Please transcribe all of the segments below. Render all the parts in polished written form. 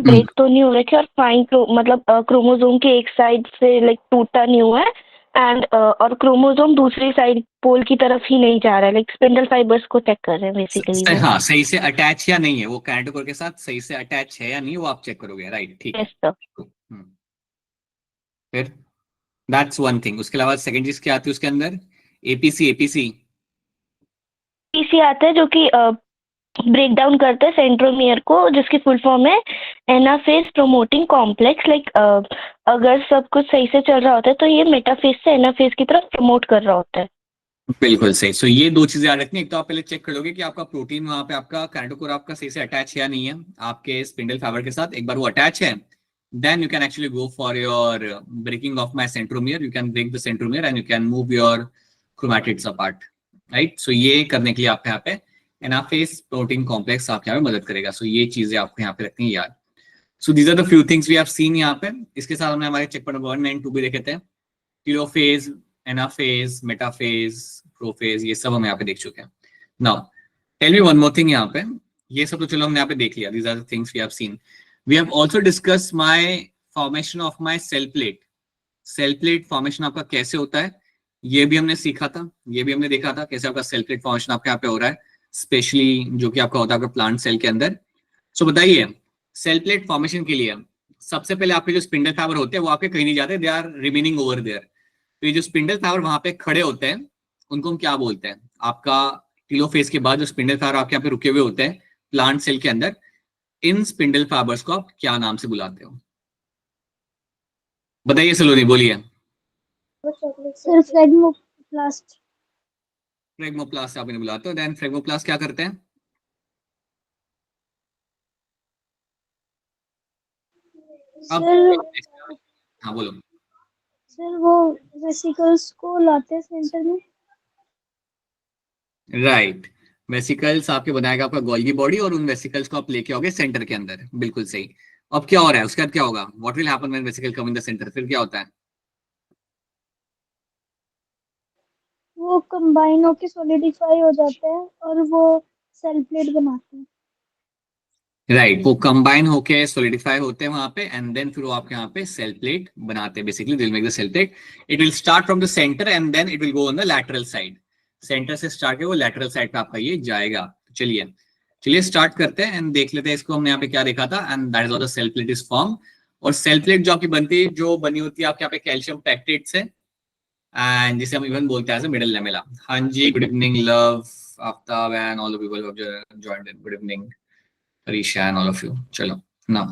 Break तो नहीं हो रखे और फाइन मतलब क्रोमोसोम के एक साइड से लाइक टूटा नहीं हुआ है एंड और क्रोमोसोम दूसरी साइड पोल की तरफ ही नहीं जा रहा है, लाइक स्पिंडल फाइबर्स को चेक कर रहे हैं बेसिकली। हाँ, सही से अटैच या नहीं है, वो कैनेटोकोर के साथ सही से अटैच है या नहीं, वो आप चेक करोगे, राइट? ठीक है। फिर दैट्स वन थिंग। उसके अलावा सेकंड चीज क्या आती है उसके अंदर? एपीसी। एपीसी पीसी आता है जो कि ब्रेक डाउन करते हैं सेंट्रोमियर को, जिसकी फुल फॉर्म है एनाफेज प्रोमोटिंग कॉम्प्लेक्स। लाइक अगर सब कुछ सही से चल रहा होता है तो ये मेटाफेज से एनाफेज की तरफ प्रमोट कर रहा होता है। बिल्कुल सही। सो ये दो चीजें याद रखनी है। एक तो आप पहले चेक कर लोगे कि आपका प्रोटीन वहां पे आपका कैनेटोकोर आपका सही से अटैच है या नहीं है आपके स्पिंडल फाइबर के साथ। एक बार वो अटैच है, then you can actually go for your breaking of my centromere. You can break the centromere and you can move your chromatids apart, right? So ये करने के लिए आप यहाँ पे एनाफेज प्रोटीन कॉम्प्लेक्स आप यहाँ पे मदद करेगा। सो ये चीजें आपको यहाँ पे रखनी है याद। So these are the few things we have seen यहाँ पे। इसके साथ हमने हमारे चेक पॉइंट 1 and 2 भी देखे थे। टेलोफेज, एनाफेज, मेटाफेज, प्रोफेज, ये सब हम यहाँ पे देख चुके हैं। Now tell me one more thing. यहाँ पे ये सब तो चलो हमने यहाँ पे देख लिया। These are the things we have seen. We have also discussed my formation of my cell plate. Cell plate formation आपका कैसे होता है ये भी हमने सीखा था, ये भी हमने देखा था कैसे आपका सेल प्लेट फॉर्मेशन आपके यहाँ पे हो रहा है, स्पेशली जो कि आपका होता है आपका प्लांट सेल के अंदर। सो बताइए, सेल प्लेट फॉर्मेशन के लिए सबसे पहले आपके जो स्पिंडल फाइबर होते हैं वो आपके कहीं नहीं जाते, they are remaining over there. तो ये जो स्पिंडल फाइबर वहां पे खड़े होते हैं उनको हम क्या बोलते हैं? आपका टेलोफेज के बाद जो स्पिंडल फाइबर आपके यहाँ पे रुके हुए होते हैं प्लांट सेल के अंदर, इन स्पिंडल फाइबर्स को आप क्या नाम से बुलाते हो? बताइए सलोनी, बोलिए। फ्रेगमोप्लास्ट। फ्रेगमोप्लास्ट आप इन्हें बुलाते हो। देन फ्रेगमोप्लास्ट क्या करते हैं? हाँ बोलो। सर वो वेसिकल्स को लाते हैं सेंटर में। राइट, वेसिकल्स आपके बनाएगा आपका गोल्गी बॉडी और उन वेसिकल्स को आप लेके आओगे सेंटर के अंदर। बिल्कुल सही। अब क्या हो रहा है उसके बाद? क्या होगा? What will happen when vesicle come in the centre? फिर क्या होता है? वो कंबाइन होके सॉलिडिफाई हो जाते हैं और वो सेल प्लेट बनाते हैं। राइट, वो कंबाइन होके सॉलिडिफाई होते हैं वहां पे एंड देन फिर वो आपके यहाँ पे सेल प्लेट बनाते हैं। Basically they'll make the cell plate. It will start from the center and then it will go on the lateral side. Center से स्टार्ट के वो लैटरल साइड पे आपका ये जाएगा। चलिए चलिए स्टार्ट करते हैं एंड देख लेते हैं इसको। हमने यहाँ पे क्या देखा था and that is how the cell plate is form. और सेल प्लेट जो आपकी बनती है, जो बनी होती है आपके यहाँ पे कैल्शियम पैक्टेट से, एंड जिसे हम इवन बोलते हैं मिडल लेमेला। हाँ जी, good evening love, Aftab and all the people who have joined in. Good evening Arisha and all of you. चलो now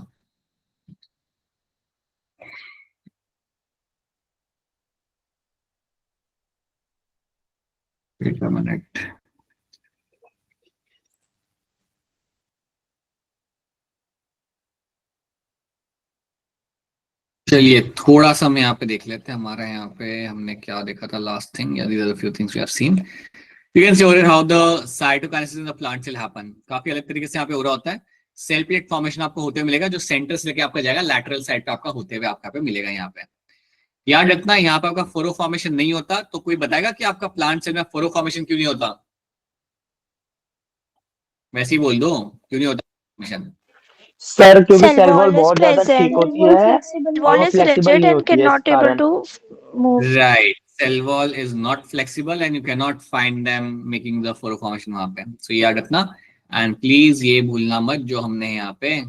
wait a minute. चलिए थोड़ा सा हम यहाँ पे देख लेते हैं। हमारा यहाँ पे हमने क्या देखा था लास्ट थिंग, या these are the few things we have seen. You can see over here how the cytokinesis in the plant cell happen. काफी अलग तरीके से यहाँ पे हो रहा होता है। सेल प्लेट फॉर्मेशन आपको होते हुए मिलेगा, जो सेंटर से लेके आपका जाएगा लैटरल साइड पे आपका होते हुए आपका पे मिलेगा। यहाँ पे याद रखना, यहाँ पे आपका फोरो फॉर्मेशन नहीं होता। तो कोई बताएगा कि आपका प्लांट सेल में फोरो फॉर्मेशन क्यों नहीं होता? वैसे ही बोल दो, क्यों नहीं होता फॉर्मेशन? सर क्योंकि सेल वॉल बहुत ज्यादा थिक होती है और वो फ्लेक्सिबल नहीं होती है, इस कारण। Right, cell wall is not flexible and you can not find them making the furrow formation वहां पे। सो याद रखना एंड प्लीज ये भूलना मत जो हमने यहाँ पे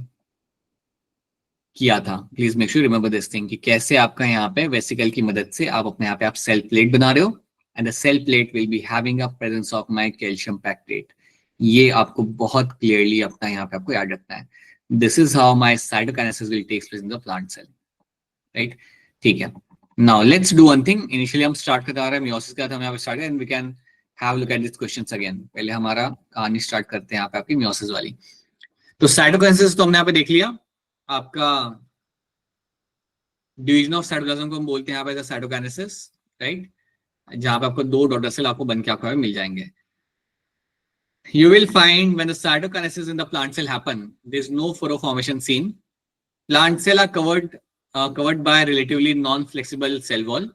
किया था। Please make sure remember this thing कि कैसे आपका यहाँ पे वेसिकल की मदद से आप अपने यहाँ पे आप सेल प्लेट बना रहे हो and the cell plate will be having a presence of my calcium pectate. ये आपको बहुत क्लियरली अपना यहाँ पे आपको याद रखना है। This is how my cytokinesis will take place in the plant cell, right? ठीक है, now let's do one thing. Initially हम स्टार्ट करते आ रहे हैं मियोसिस का, हम यहाँ पे start and we can have look at this questions again. पहले हमारा कहानी स्टार्ट करते हैं यहाँ पे आपकी मियोसिस वाली। तो साइटोकाइनेसिस तो हमने यहाँ पे देख लिया। आपका डिवीजन ऑफ साइटोप्लाज्म को हम बोलते हैं यहाँ पे साइटोकाइनेसिस, राइट? जहां पे आपको दो डॉटर सेल आपको बन के आपको मिल जाएंगे। You will find when the cytokinesis in the plant cell happen, there is no furrow formation seen. Plant cell are covered by relatively non-flexible cell wall.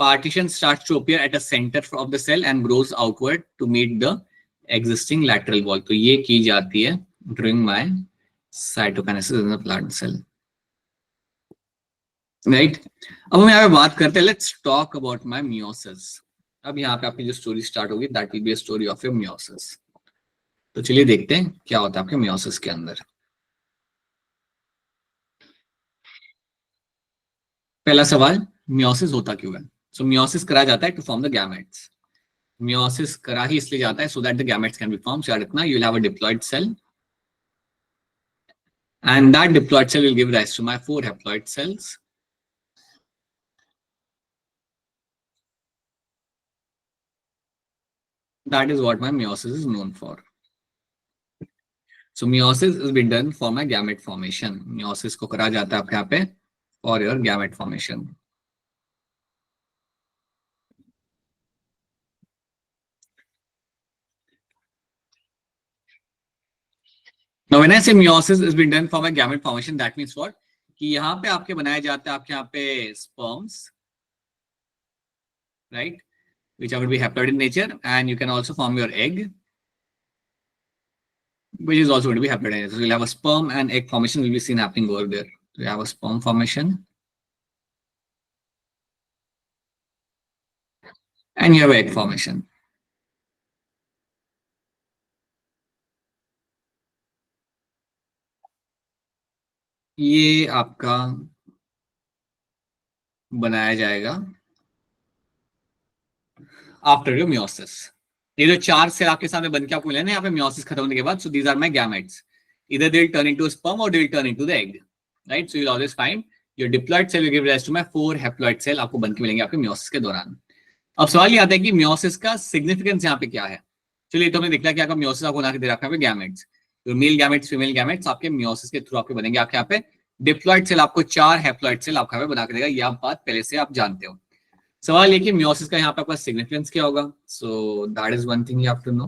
Partition starts to appear at the center of the cell and grows outward to meet the existing lateral wall. तो ये की जाती है during my cytokinesis in the plant cell, right. अब हम यहाँ पे बात करते हैं, let's talk about my meiosis. अब यहाँ पे आपकी जो स्टोरी स्टार्ट होगी that will be a story of your meiosis. तो चलिए देखते हैं क्या होता है आपके मियोसिस के अंदर। पहला सवाल, मियोसिस होता क्यों है? सो मियोसिस करा जाता है to form the gametes. Meiosis करा ही इसलिए जाता है so that the gametes can be form. याद रखना, you will have a diploid cell and that diploid cell will give rise to my 4 haploid cells. That is what my meiosis is known for. So meiosis has been done for my gamete formation. Meiosis को करा जाता है आपके यहाँ पे for your gamete formation. Now when I say meiosis has been done for my gamete formation, that means what? कि यहाँ पे आपके बनाए जाते हैं आपके यहाँ पे sperms, right? Which are going to be haploid in nature, and you can also form your egg, which is also going to be haploid in nature. So you'll have a sperm and egg formation will be seen happening over there. So you have a sperm formation, and you have egg formation. ये आपका बनाया जाएगा after your meiosis. ये जो 4 cell आपके सामने बन के आपको मिले ना यहाँ पे मियोसिस खत्म होने के बाद, so these are my gametes. either they will turn into a sperm or they will turn into the egg, right? So you'll always find your diploid cell will give rise to my 4 haploid cell आपको बन के मिलेंगे आपके meiosis के दौरान। अब सवाल ये आता है कि मियोसिस का सिग्निफिकेंस यहाँ पे क्या है। चलिए तो हमने देखा कि आपका मियोसिस आपको बना के दे रखा है गैमेट्स, तो मेल गैमेट्स फीमेल गैमेट्स आपके मियोसिस के थ्रू आपके बनेंगे आपके यहाँ पे। डिप्लॉइड सेल आपको 4 हैप्लॉइड सेल आपका यहाँ पे बना के देगा, ये आप बात पहले से आप जानते हो। सवाल ये कि मियोसिस का यहाँ पे आपका सिग्निफिकेंस क्या होगा। So that is one thing you have to know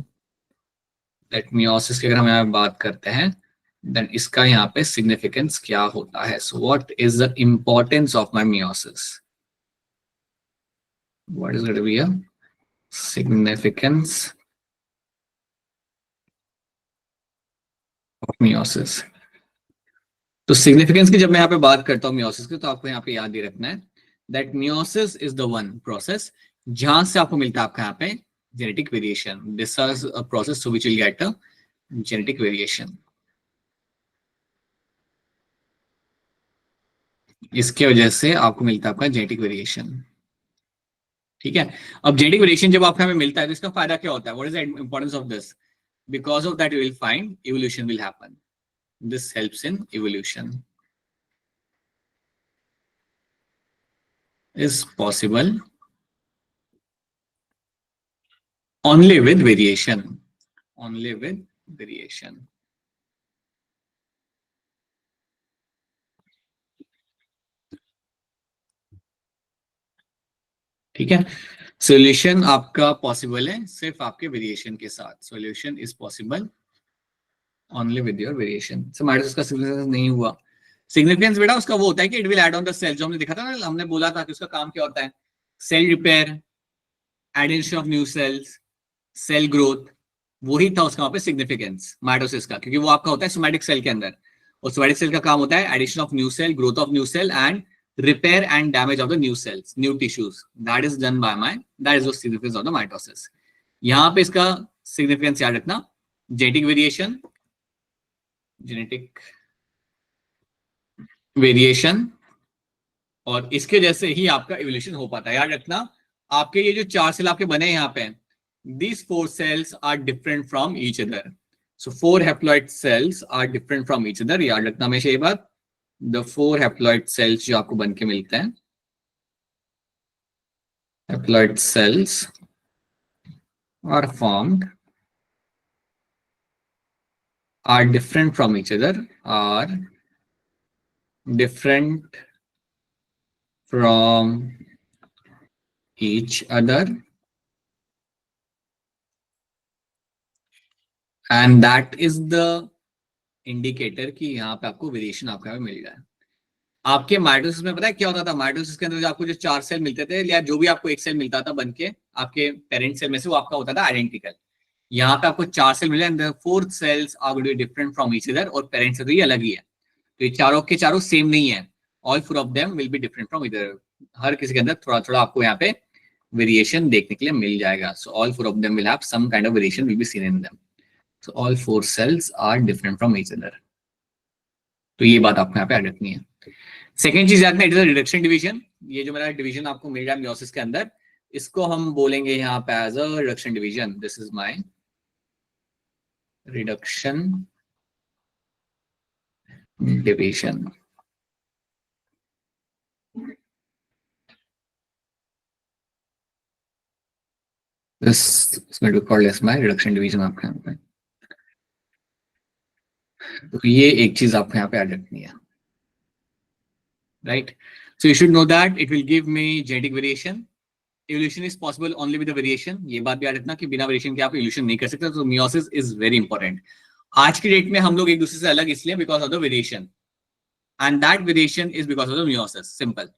that meiosis की अगर हम यहाँ बात करते हैं देन इसका यहाँ पे सिग्निफिकेंस क्या होता है। So what is the importance of my meiosis, what is going to be a significance of meiosis. तो सिग्निफिकेंस की जब मैं यहाँ पे बात करता हूँ मियोसिस की, तो आपको यहाँ पे याद ही रखना है that meiosis is the one process जहां से आपको मिलता है आपका यहाँ पे genetic variation. This is a process through which you will get a genetic variation. इसके वजह से आपको मिलता है आपका जेनेटिक वेरिएशन, ठीक है। अब जेनेटिक वेरिएशन जब आपको हमें मिलता है तो इसका फायदा क्या होता है, what is the importance of this? Because of that you will find evolution will happen. This helps in evolution is possible only with variation, only with variation. ठीक है, सॉल्यूशन आपका पॉसिबल है सिर्फ आपके वेरिएशन के साथ। Solution is possible only with your variation. So mitosis का significance नहीं हुआ। सिग्निफिकेंस बेटा उसका वो होता है कि it will add on the cell, जो हमने देखा था ना, हमने बोला था कि उसका काम क्या होता है, cell repair, addition of new cells, cell growth, वही था उसका वहां पे सिग्निफिकेंस माइटोसिस का, क्योंकि वो आपका होता है सोमैटिक सेल के अंदर, और सोमैटिक सेल का काम होता है addition of new cell, growth of new cell and repair and damage of the new cells, new tissues. That is done by that is the significance of the mitosis. यहाँ पे इसका significance याद रखना, genetic variation, और इसके जैसे ही आपका evolution हो पाता है। याद रखना आपके ये जो 4 सेल आपके बने हैं यहाँ पे, these 4 cells are different from each other. So 4 haploid cells are different from each other. याद रखना हमेशा ये बात। The 4 haploid cells जो आपको बन के मिलते हैं, haploid cells are formed, are different from each other, are different from each other, and that is the indicator कि यहाँ पे आपको वेरिएशन आपका मिल रहा है। आपके माइटोसिस में पता है क्या होता था, माइटोसिस के अंदर जो आपको जो 4 सेल मिलते थे या जो भी आपको एक सेल मिलता था बन के आपके पेरेंट सेल में से, वो आपका होता था आइडेंटिकल। यहाँ पे आपको 4 सेल मिले and the 4 cells are going to be different from each other, और पेरेंट्स से तो ये अलग ही है, तो ये चारों के चारों सेम नहीं है, all 4 of them will be different from either, हर किसी के अंदर थोड़ा थोड़ा आपको यहाँ पे वेरिएशन देखने के लिए मिल जाएगा. So all 4 of them will have some kind of variation will be seen in them. So all 4 cells are different from each other. तो ये बात आपको यहाँ पे याद रखनी है. सेकेंड चीज याद में, इट इज रिडक्शन डिवीजन. ये जो मेरा डिवीजन आपको मिल रहा है मियोसिस के अंदर, इसको हम बोलेंगे यहाँ पे as a reduction division. This is my reduction division. This is going to be called as my reduction division आपके यहाँ पे. तो ये एक चीज आपको यहाँ पे याद रखनी है, right. So you should know that it will give me genetic variation. Evolution is possible only with the variation. ये बात भी याद रखना कि बिना वेरिएशन के आप एवोल्यूशन नहीं कर सकते. तो मियोसिस इज वेरी इंपॉर्टेंट. आज की डेट में हम लोग एक दूसरे से अलग इसलिए because of the variation, and that variation is because of the meiosis. Simple.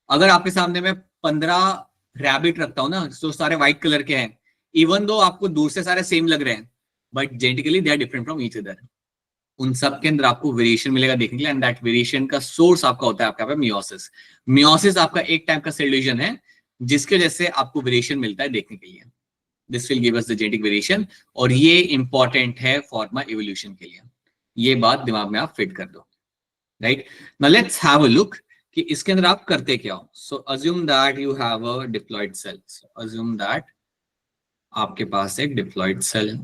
अगर आपके सामने मैं 15 रैबिट रखता हूँ ना, तो सारे व्हाइट कलर के हैं, इवन दो आपको दूर से सारे सेम लग रहे हैं, but genetically they are different from each other. उन सब के अंदर आपको वेरिएशन मिलेगा देखने के लिए, एंड दैट वेरिएशन का सोर्स आपका होता है आपका पे मियोसिस. मियोसिस आपका एक टाइप का सेल डिवीजन है जिसके वजह से आपको वेरिएशन मिलता है देखने के लिए. This will give us the genetic variation, और ये इंपॉर्टेंट है फॉर माय इवोल्यूशन के लिए. ये बात दिमाग में आप फिट कर दो, right. Now let's have a look कि इसके अंदर आप करते क्या हो. So assume that you have a diploid cell. Assume that आपके पास एक डिप्लॉयड सेल.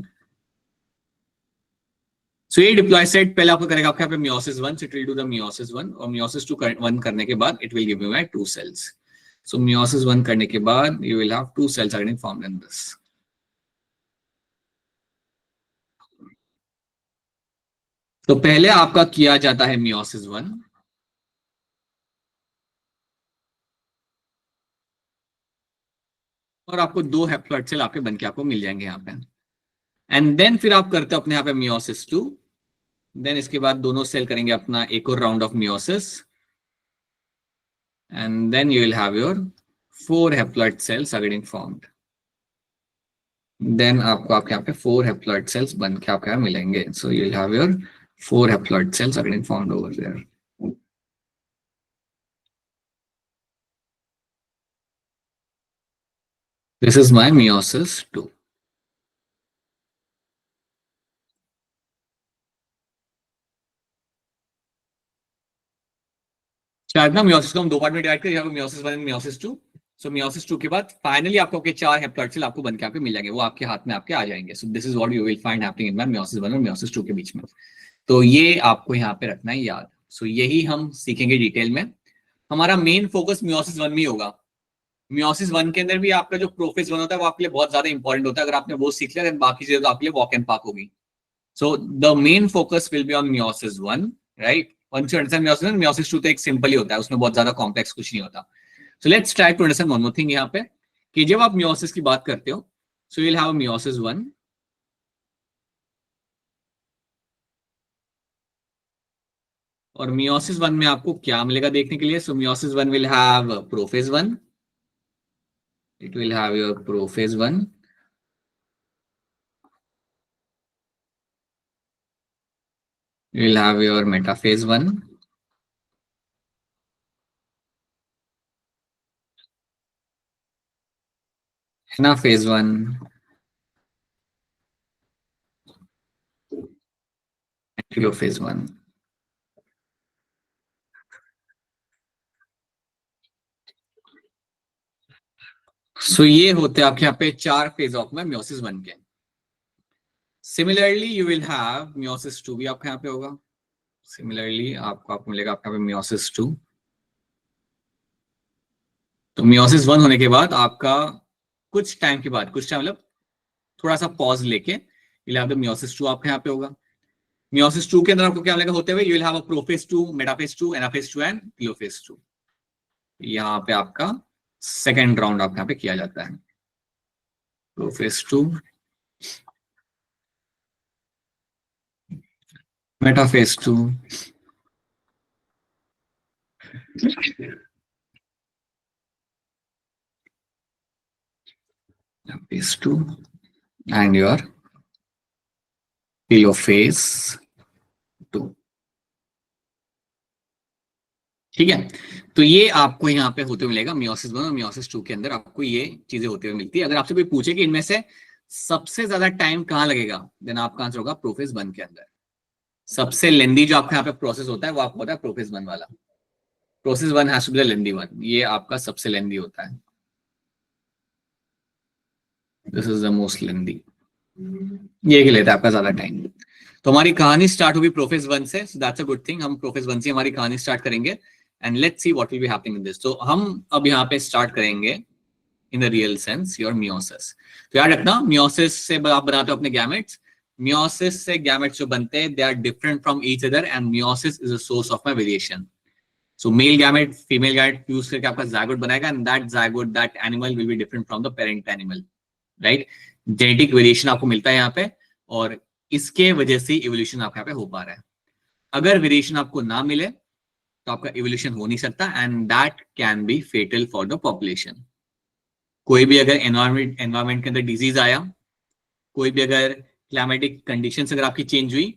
सो ये डिप्लॉयड सेट पहले आपको करेगा आपके यहाँ पे meiosis 1, so it will do the meiosis 1, और मियोसिस 1 करने के बाद it will give you 2 cells. So meiosis 1 करने के बाद you will have 2 cells are getting formed in this. तो पहले आपका किया जाता है मियोसिस 1, और आपको 2 हैप्लॉइड सेल आपके बनके आपको मिल जाएंगे यहाँ पे. एंड देन फिर आप करते हो अपने यहाँ पे मियोसिस 2. देन इसके बाद दोनों सेल करेंगे अपना एक और round of meiosis, and then you will have your 4 haploid cells are getting formed. Then आपको आपके यहाँ पे 4 हैप्लॉइड सेल्स बन के आपके यहाँ मिलेंगे. So you will have your 4 haploid cells are getting formed over there. This is my meiosis 2. शायद ना मियोसिस को हम 2 पार्ट में डिवाइड करें, यहाँ पे meiosis 1 and meiosis 2. So meiosis 2 के बाद फाइनली आपको के 4 हैप्लॉइड सेल आपको बनके आपके मिल जाएंगे, वो आपके हाथ में आपके आ जाएंगे. सो this is what you will find happening in my meiosis 1 और मियोसिस 2 के बीच में. तो ये आपको यहाँ पे रखना है याद. सो यही हम सीखेंगे डिटेल में. हमारा मेन फोकस मियोसिस 1 में ही होगा. मियोसिस 1 के अंदर भी आपका जो प्रोफेज 1 होता है वो आपके लिए बहुत ज्यादा इंपॉर्टेंट होता है. अगर आपने वो सीख लिया तो बाकी चीजें तो आपके लिए वॉक एंड पार्क होगी. So the main focus will be on meiosis 1, right. Once you understand meiosis 1, meiosis 2 तो एक सिंपल ही होता है, उसमें बहुत ज्यादा कॉम्प्लेक्स कुछ नहीं होता. So let's try to understand one more thing यहाँ पे, कि जब आप meiosis की बात करते हो, so you'll have meiosis 1, और meiosis 1 में आपको क्या मिलेगा देखने के लिए. So meiosis 1 will have prophase 1, it will have your prophase 1, you will have your metaphase 1, anaphase 1, and telophase 1. So ये होते हैं आपके यहाँ पे 4 फेज ऑफ में meiosis 1 के. Similarly, you will have meiosis 2 भी आपके यहाँ पे होगा. Similarly, आपको मिलेगा आपके यहाँ पे meiosis 2. तो meiosis 1 होने के बाद आपका कुछ टाइम के बाद, कुछ टाइम मतलब थोड़ा सा पॉज लेके you'll have the meiosis 2 आपके यहाँ पे होगा. meiosis 2 के अंदर आपको क्या मिलेगा होते हुए, you will have a prophase 2, metaphase 2, anaphase 2 and telophase 2. यहाँ पे आपका सेकेंड राउंड आपके यहाँ पे किया जाता है. prophase 2, metaphase 2, phase 2 and your telophase 2। ठीक है, तो ये आपको यहाँ पे होते हुए मिलेगा मियोसिस 1 और मियोसिस 2 के अंदर आपको ये चीजें होते हुए मिलती है। अगर आपसे कोई पूछे कि इनमें से सबसे ज्यादा टाइम कहाँ लगेगा, देन आपका आंसर होगा प्रोफेज 1 के अंदर। सबसे लेंदी जो आपका यहाँ पे प्रोसेस होता है वो आपको होता है प्रोफेज 1 वाला। Process 1 has to be the lengthy one, ये आपका सबसे लेंदी होता है। This is the most lengthy, ये ही लेता है आपका ज्यादा टाइम। तो हमारी कहानी स्टार्ट होगी प्रोफेज 1 से, so that's a good thing. हम प्रोफेज 1 से हमारी कहानी स्टार्ट करेंगे and let's see what will be happening in this. तो हम अब यहाँ पे स्टार्ट करेंगे in the real sense your meiosis. तो याद रखना, मियोसिस से आप बनाते हो अपने गैमेट्स, मियोसिस से गैमेट्स जो बनते हैं they are different from each other and meiosis is a source of my variation. So male gamete female gamete fuse करके आपका जायगोट बनेगा and that zygote that animal will be different from the parent animal, right. Genetic variation आपको मिलता है यहाँ पे और इसके वजह से इवोल्यूशन आपके यहाँ पे हो पा रहा है। अगर वेरिएशन आपको ना मिले तो आपका इवोल्यूशन हो नहीं सकता and that can be fatal for the population. कोई भी अगर एनवायरमेंट के अंदर डिजीज आया, कोई भी अगर क्लाइमेटिक कंडीशंस अगर आपकी चेंज हुई,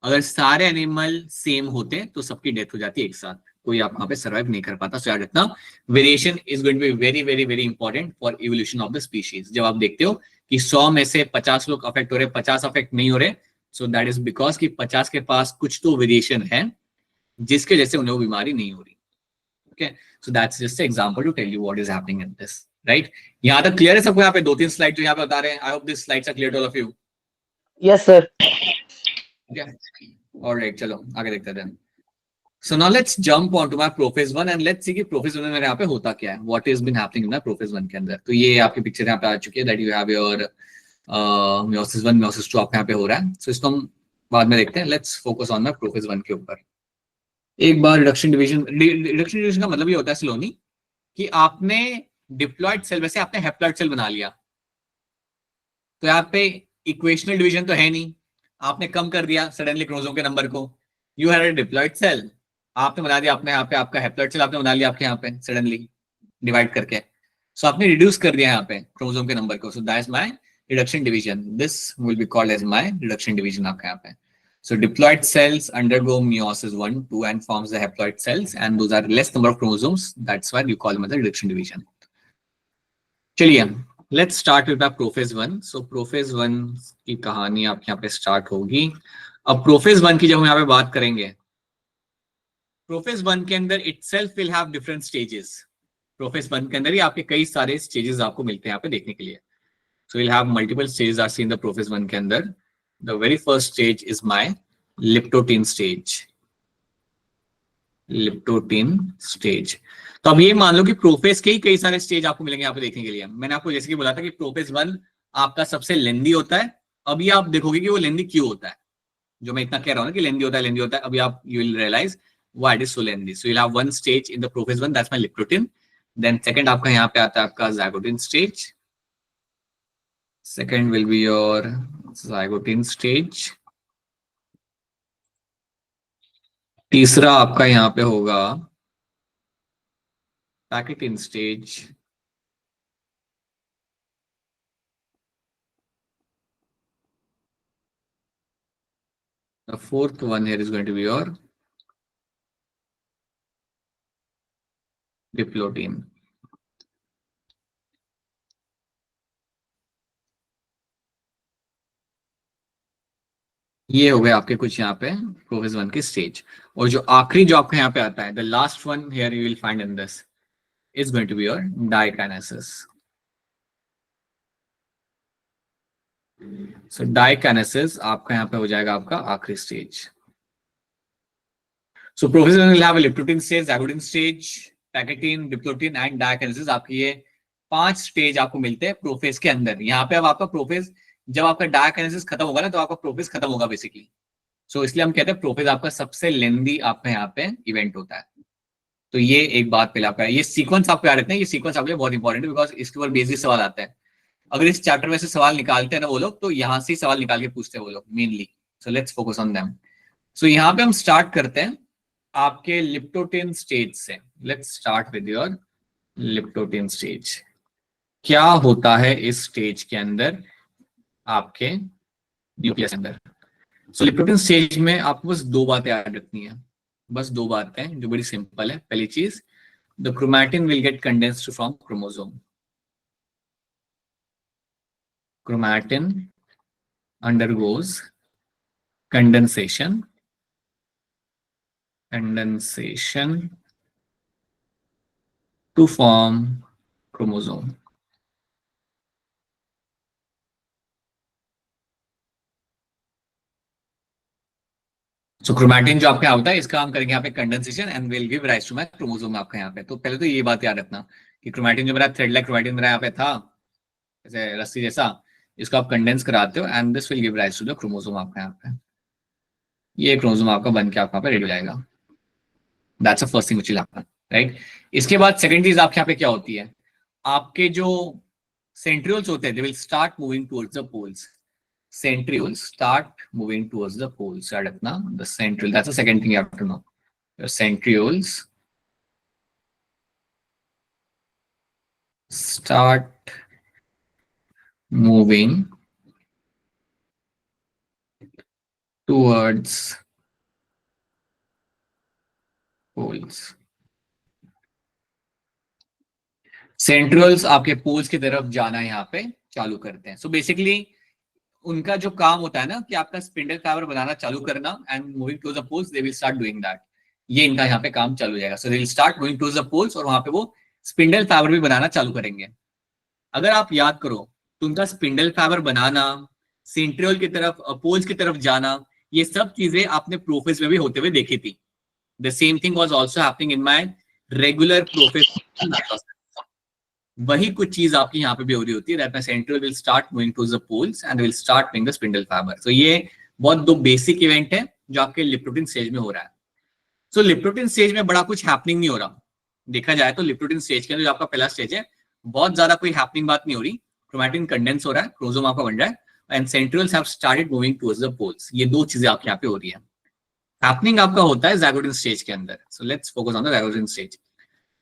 अगर सारे एनिमल सेम होते तो सबकी डेथ हो जाती है एक साथ, कोई आप वहां पे सर्वाइव नहीं कर पाता। सो याद रखना, variation is going to be very very very important for evolution of the species. जब आप देखते हो कि 100 में से 50 लोग अफेक्ट हो रहे, 50 अफेक्ट नहीं हो रहे, सो दैट इज बिकॉज कि 50 के पास कुछ तो वेरिएशन है जिसके जैसे उन्हें वो बीमारी नहीं हो रही। Okay, so that's just example to tell you what is happening in this, right. यहाँ तक क्लियर है सबको? यहाँ पे 2-3 स्लाइड जो यहाँ पे बता रहे हैं, I hope this slides are clear to all of you. Yes sir. Alright, चलो आगे देखते हैं। So now let's jump on to my Prophase 1 and let's see कि Prophase 1 में मेरे यहाँ पे होता क्या है, what has been happening in my Prophase 1 के अंदर। तो ये आपकी पिक्चर यहाँ पे आ चुकी है, that you have your meiosis 1 meiosis 2 आपके यहाँ पे हो रहा है। So इसको हम बाद में देखते हैं, let's focus on my Prophase 1 के ऊपर। एक बार रिडक्शन डिवीजन का मतलब ये होता है सलोनी कि आपने डिप्लॉयड सेल वैसे आपने हैप्लॉयड सेल बना लिया, तो यहाँ पे इक्वेशनल डिवीजन तो है नहीं, आपने कम कर दिया सडनली क्रोमोसोम के नंबर को, you had a diploid cell, आपने बना दिया आपने यहाँ पे आपका हैप्लॉयड सेल आपने बना लिया आपके यहाँ पे सडनली डिवाइड करके, सो आपने रिड्यूस कर दिया यहाँ पे क्रोमोसोम के नंबर को। So that is my reduction division, this will be called as my reduction division आपके यहाँ पे। So diploid cells undergo meiosis 1, 2 and forms the haploid cells and those are less number of chromosomes. That's why you call them as a reduction division. चलिए, let's start with the prophase 1. So prophase 1 की कहानी आपके यहाँ पे start होगी। अब prophase 1 की जब हम यहाँ पे बात करेंगे, prophase 1 के अंदर itself will have different stages. prophase 1 के अंदर ही आपके कई सारे stages आपको मिलते हैं यहाँ पे देखने के लिए। So we'll have multiple stages are seen in the prophase 1 के अंदर। The very first stage is my Liptotin stage. Liptotin stage. तो अब ये मान लो कि प्रोफेज के ही कई सारे स्टेज आपको मिलेंगे यहाँ पे देखने के लिए। मैंने आपको जैसे कि बोला था कि प्रोफेज 1 आपका सबसे लेंदी होता है। अभी आप देखोगे कि वो लेंदी क्यों होता है, जो मैं इतना कह रहा हूँ ना कि लेंदी होता है, अभी आप you will realize why it is so lengthy. So you will have one stage in the prophase 1, that's my leptotene. Then second आपका यहाँ पे आता है आपका zygotin stage. Second will be your zygotin stage. तीसरा आपका यहाँ पे होगा pachytene stage. The fourth one here is going to be your diplotin. ये हो गए आपके कुछ यहाँ पे प्रोफेज 1 के स्टेज। और जो आखिरी जो आपके यहाँ पे आता है, the last one here you will find in this is going to be your diakinesis. So diakinesis आपका यहाँ पे हो जाएगा आपका आखिरी stage. So prophase 1 will have a leptotene stage, zygotin stage, pachytene, diplotene and diakinesis. आपकी ये 5 stage आपको मिलते हैं प्रोफेज के अंदर। यहाँ पे अब आपका प्रोफेज जब आपका डाइकाइनेसिस खत्म होगा ना तो आपका प्रोफेज खत्म होगा बेसिकली। सो इसलिए हम कहते हैं प्रोफेज आपका सबसे लेंदी आपका यहाँ पे इवेंट होता है। तो ये एक बात पहले आपका, ये सीक्वेंस आपको याद रखना है, ये सीक्वेंस आपके लिए बहुत इंपॉर्टेंट है बिकॉज इसके ऊपर बेसिक सवाल आता है। अगर इस चैप्टर में से सवाल निकालते हैं ना वो लोग, तो यहाँ से सवाल निकाल के पूछते हैं वो लोग mainly. So let's focus on them. So यहाँ पे हम स्टार्ट करते हैं आपके लिप्टोटिन स्टेज से। Let's start with your leptotene stage. क्या होता है इस स्टेज के अंदर आपके न्यूक्लियस अंदर? सो लिप्टोप्रोटीन स्टेज में आपको बस दो बातें याद रखनी है, बस दो बातें जो बड़ी सिंपल है। पहली चीज, the chromatin will get condensed from chromosome. Chromatin undergoes condensation to form chromosome. So chromatin जो आपके यहाँ होता है, इसका हम करेंगे यहाँ पे condensation and will give rise to my chromosome आपका यहाँ पे। तो पहले तो ये बात याद रखना कि क्रोमैटिन जो मेरा थ्रेड लाइक क्रोमैटिन मेरा यहाँ पे था, जैसे रस्सी जैसा, इसको आप कंडेंस कराते हो and this will give rise to the chromosome आपका यहाँ पे। ये क्रोमोसोम आपका बन के आपका यहाँ पे रेडी हो जाएगा। That's the first thing which will happen, right. इसके बाद सेकंड चीज आपके यहाँ पे क्या होती है, आपके जो सेंट्रियोल्स होते हैं, they will start moving towards the poles. Centrioles start moving towards the poles. The centriole, that's the second thing you have to know. Your centrioles start moving towards poles. Centrioles आपके poles की तरफ जाना यहाँ पे चालू करते हैं। So basically उनका जो काम होता है ना कि आपका स्पिंडल फाइबर बनाना चालू करना and moving to the poles, they will start doing that. ये इनका यहाँ पे काम चालू हो जाएगा। So they will start moving to the poles और वहां पे वो स्पिंडल फाइबर भी बनाना चालू करेंगे। अगर आप याद करो तो उनका स्पिंडल फाइबर बनाना, सेंट्रियोल की तरफ, पोल्स की तरफ जाना, ये सब चीजें आपने प्रोफेस में भी होते हुए देखी थी। The same thing was also happening in my regular prophase. वही कुछ चीज आपकी यहाँ पे भी हो रही होती है, that my centriole will start moving to the poles and will start making the spindle fibre. So ये बहुत दो बेसिक इवेंट है जो आपके लिप्टोप्रोटीन स्टेज में हो रहा है। सो लिप्टोप्रोटीन स्टेज में बड़ा कुछ हैपनिंग नहीं हो रहा। देखा जाए तो लिप्टोप्रोटीन स्टेज के अंदर जो आपका पहला स्टेज है, बहुत ज्यादा कोई हैपनिंग बात नहीं हो रही। क्रोमैटिन कंडेंस हो रहा है, क्रोमोसोम आपका बन रहा है and centrioles have started moving towards the poles. ये दो चीजें आपके यहाँ पे हो रही है। हैपनिंग आपका होता है ज़ाइगोटिन स्टेज के अंदर। So let's focus on the zygotene stage.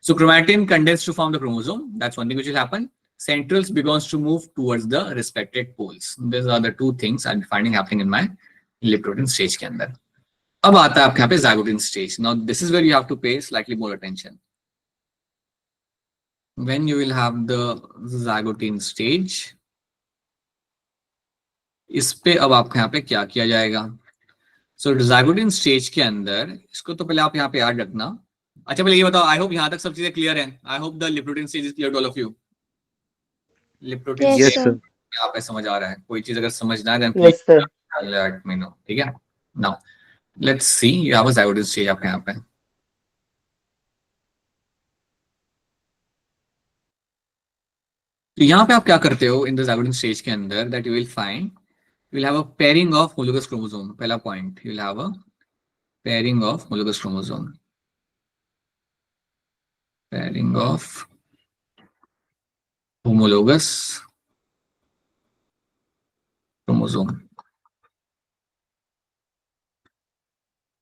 So chromatin condenses to form the chromosome. That's one thing which will happen. Centrioles begins to move towards the respected poles. These are the two things I'm finding happening in my लिप्टोप्रोटीन stage के अंदर। अब आता है आपके यहाँ पे ज़ाइगोटिन stage. Now this is where you have to pay slightly more attention. When you will have the ज़ाइगोटिन stage, इस पे अब आपके यहाँ पे क्या किया जाएगा? So ज़ाइगोटिन stage के अंदर, इसको तो पहले आप यहाँ पे याद रखना। अच्छा पहले ये बताओ, आई होप यहाँ तक सब चीजें क्लियर हैं। I hope the lipoprotein stage is clear to all of you. Lipoprotein Yes, stage sir. यहाँ पे समझ आ रहा है? कोई चीज अगर समझना है then Yes, sir. Please let me know, ठीक है। Now let's see, you have a zygotene stage आपके यहाँ पे। तो यहाँ पे आप क्या करते हो इन द ज़ाइगोटिन स्टेज के अंदर, that you will find, you will have a pairing of homologous chromosome. पहला point, you will have a pairing of homologous chromosome. Pairing of homologous chromosome।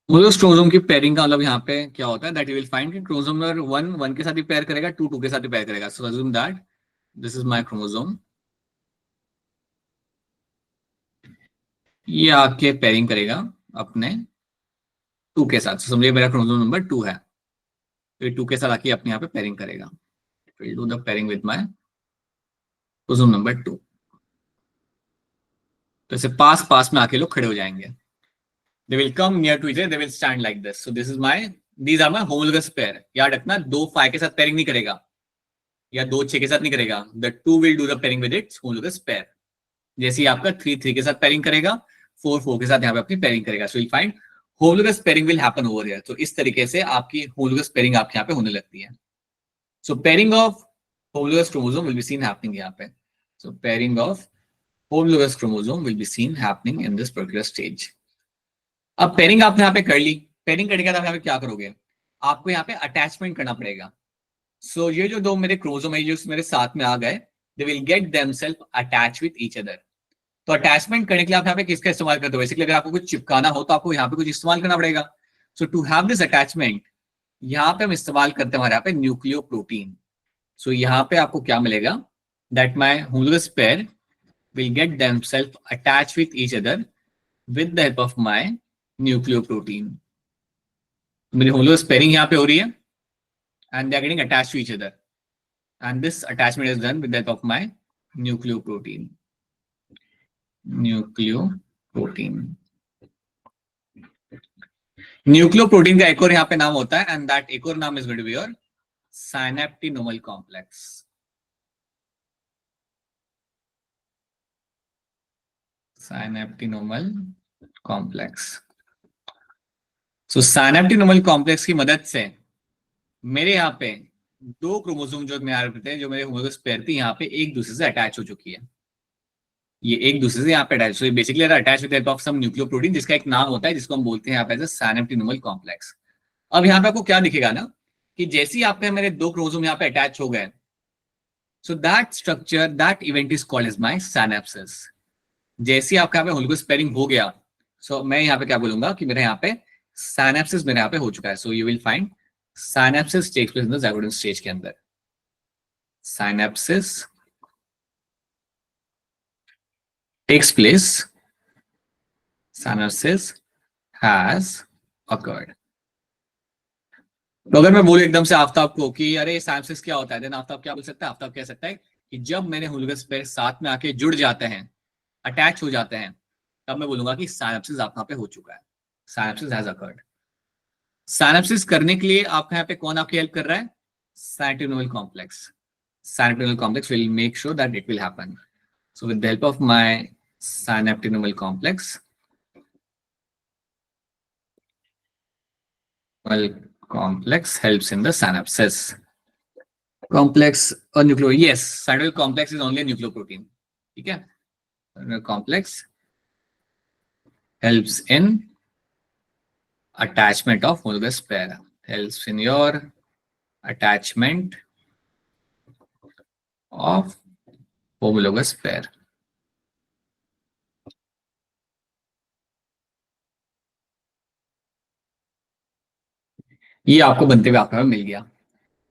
Homologous chromosome की pairing का मतलब यहाँ पे क्या होता है, दैट यू विल फाइंड कि क्रोमोसोम नंबर 1 1 के साथ ही पेयर करेगा, 2 2 के साथ ही पेयर करेगा। So assume that this is my chromosome, ये आके पेयरिंग करेगा अपने 2 के साथ। समझिए मेरा क्रोमोसोम नंबर 2 है, तो ये 2 के साथ आके अपने यहाँ पे पेयरिंग करेगा। Will do the pairing with my chromosome number 2। तो ऐसे पास पास में आके लोग खड़े हो जाएंगे। They will come near to each other, they will stand like this. So this is my, these are my homologous pair. याद रखना, 2 5 के साथ पेयरिंग नहीं करेगा या 2 6 के साथ नहीं करेगा। The 2 will do the pairing with its homologous pair. जैसे ही आपका 3 3 के साथ पेयरिंग करेगा, 4 4 के साथ यहाँ पे अपनी पेयरिंग करेगा। So you'll find homologous pairing will happen over here. तो इस तरीके से आपकी homologous pairing आपके यहाँ पे होने लगती है। So pairing of homologous chromosome will be seen happening यहाँ पे। So pairing of homologous chromosome will be seen happening in this particular stage. अब पेयरिंग आपने यहाँ पे कर ली। पेयरिंग करने के बाद आप यहाँ पे क्या करोगे, आपको यहाँ पे अटैचमेंट करना पड़ेगा। सो ये जो दो मेरे क्रोमोसोम है जो मेरे साथ में आ गए, they will get themselves attach with each other. तो अटैचमेंट करने के लिए आप यहाँ पे किसका इस्तेमाल करते हो? बेसिकली अगर आपको कुछ चिपकाना हो तो आपको यहाँ पे कुछ इस्तेमाल करना पड़ेगा। सो टू हैव दिस अटैचमेंट, यहाँ पे हम इस्तेमाल करते हैं हमारे यहाँ पे न्यूक्लियोप्रोटीन। सो यहाँ पे आपको क्या मिलेगा, that my homologous pair will get themselves attach with each other with the help of my nucleoprotein. मेरी होलो स्पेयरिंग यहाँ पे हो रही है and they are getting attached to each other, and this attachment is done with the help of my nucleoprotein. Nucleoprotein का एक और यहाँ पे नाम होता है, एंड दैट एक और नाम is going to be your synaptonemal complex. Synaptonemal complex. So synaptonemal complex की मदद से मेरे यहाँ पे दो क्रोमोसोम जो मेरे होमोलोगस पेयर थी यहाँ पे एक दूसरे से अटैच हो चुकी है. ये एक दूसरे से यहाँ पे attach, so basically attach with help of some nucleoprotein जिसका एक नाम होता है जिसको हम बोलते हैं यहाँ पे साइनेप्टिनोमल कॉम्प्लेक्स. अब यहाँ पे आपको क्या दिखेगा ना कि जैसे ही आप पे मेरे दो क्रोमोसोम यहाँ पे अटैच हो गए, so that structure, that event is called as my synapsis. जैसे ही आपका यहाँ पे होमोलोगस पेयरिंग हो गया, सो मैं यहाँ पे क्या बोलूंगा कि मेरे यहाँ पे सिनैप्सिस मेरे यहाँ पे हो चुका है. So you will find synapsis takes place in the zygotal stage के अंदर. सिनैप्सिस takes place, synapsis has occurred. तो अगर मैं बोलूं एकदम से आफ्ताब को कि अरे सिनैप्सिस क्या होता है, देन आफ्ताब क्या बोल सकता है? आफ्ताब कह सकता है कि जब मेरे होमोलोगस पेयर साथ में आके जुड़ जाते हैं, अटैच हो जाते हैं, तब मैं बोलूंगा कि सिनैप्सिस आपका पे हो चुका है. सिनैप्सिस हैज अकर्ड. सिनैप्सिस करने के लिए आपके यहाँ पे कौन आपकी हेल्प कर रहा है? साइनेप्टिनोमल complex. Saneaptinal complex will make sure that it will happen. So with the help of my synaptinomal complex, helps in the synapses. Complex or nucleo? Yes, synaptic complex is only a nucleoprotein. Okay, complex helps in attachment of homologous pair. Helps in your attachment of homologous pair. ये आपको बनते हुए आपका मिल गया.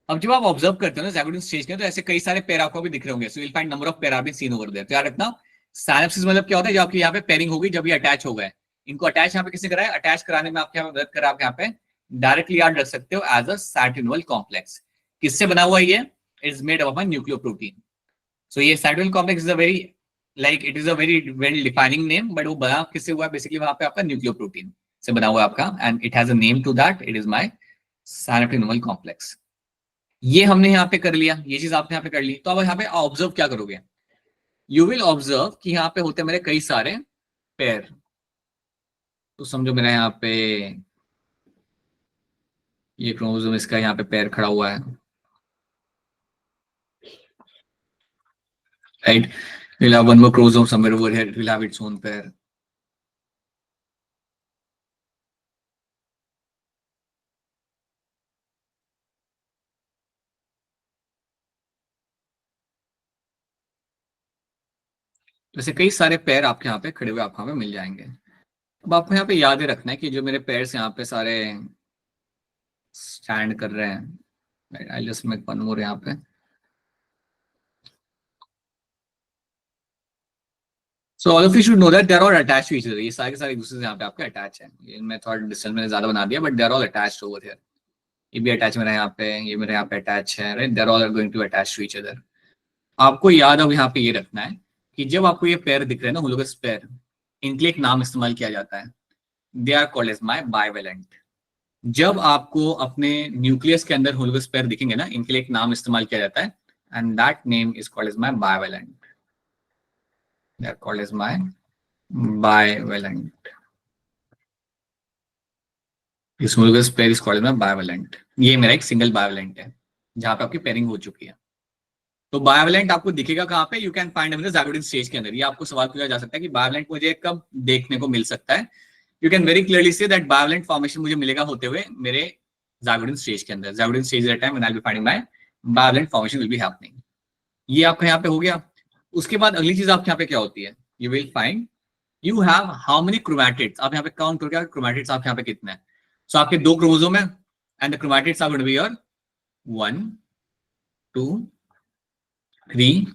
अब जब आप observe करते हो ना ज़ायगोटल स्टेज के, तो ऐसे कई सारे पेयर आपको भी दिख रहे होंगे. So you will find number of pair are been seen over there. तो याद रखना सिनैप्सिस मतलब क्या होता है? जो आपके यहाँ पे पेयरिंग होगी, जब ये अटैच हो गए, इनको अटैच यहाँ पे किसने कराया? अटैच कराने में आपके यहाँ मदद करा. आप यहाँ पे डायरेक्टली याद रख सकते हो एज अ साइनेप्टिनोमल कॉम्प्लेक्स. किससे बना हुआ है ये? It is made of a nucleoprotein. So ये synaptonemal complex is a very it is a very well defining name, but वो बना किससे हुआ है? बेसिकली वहां पे आपका न्यूक्लियोप्रोटीन से बना हुआ है आपका, and it has a name to that. It is my synaptonemal complex. ये हमने यहाँ पे कर लिया, ये चीज आपने यहाँ पे कर ली. तो अब यहाँ पे ऑब्जर्व क्या करोगे? यू विल ऑब्जर्व कि यहाँ पे होते हैं मेरे कई सारे पेयर. तो समझो मेरा यहाँ पे ये क्रोमोसोम, इसका यहाँ पे पेयर खड़ा हुआ है, right? We'll have one more chromosome somewhere over here. It will have its own pair. वैसे कई सारे पेयर आपके यहाँ पे खड़े हुए आपको यहाँ पे मिल जाएंगे. अब आपको यहाँ पे याद ही रखना है कि जो मेरे पेयर्स यहाँ पे सारे स्टैंड कर रहे हैं, I'll just make one more यहाँ पे. So all of you should know that they are all attached to each other. ये सारे के सारे एक दूसरे से यहाँ पे आपके अटैच हैं. ये मैं थोड़ा डिस्टेंस मैंने ज्यादा बना दिया, but they are all attached over here. ये भी अटैच मेरा यहाँ पे, ये मेरे यहाँ पे अटैच है, right? They are all going to attach to each other. आपको याद अब यहाँ पे ये रखना है कि जब आपको ये पेयर दिख रहे हैं ना, होमोलोगस पेयर, इनके लिए एक नाम इस्तेमाल किया जाता है. They are called as my bivalent. जब आपको अपने न्यूक्लियस के अंदर होमोलोगस पेयर दिखेंगे ना, इनके लिए एक नाम इस्तेमाल किया जाता है, and that name is called as my bivalent. They are called as my bivalent. This homologous pair is called as my bivalent. ये मेरा एक सिंगल बाइवेलेंट है जहां पे आपकी पेयरिंग हो चुकी है. तो बाइवेलेंट आपको दिखेगा कहाँ पे? You can find in the zygotal stage के अंदर. ये आपको सवाल पूछा जा सकता है कि बाइवेलेंट मुझे कब देखने को मिल सकता है? You can very clearly say that bivalent formation मुझे मिलेगा होते हुए मेरे ज़ायगोटल स्टेज के अंदर. Zygotal stage at time when I will be finding my bivalent formation will be happening. ये आपका यहाँ पे हो गया. उसके बाद अगली चीज आपके यहाँ पे क्या होती है? You will find you have how many chromatids. आप यहाँ पे काउंट करोगे क्रोमैटिड्स आपके यहाँ पे कितने हैं. सो आपके दो क्रोमोसोम है, and the chromatids are going to be your 1, 2, 3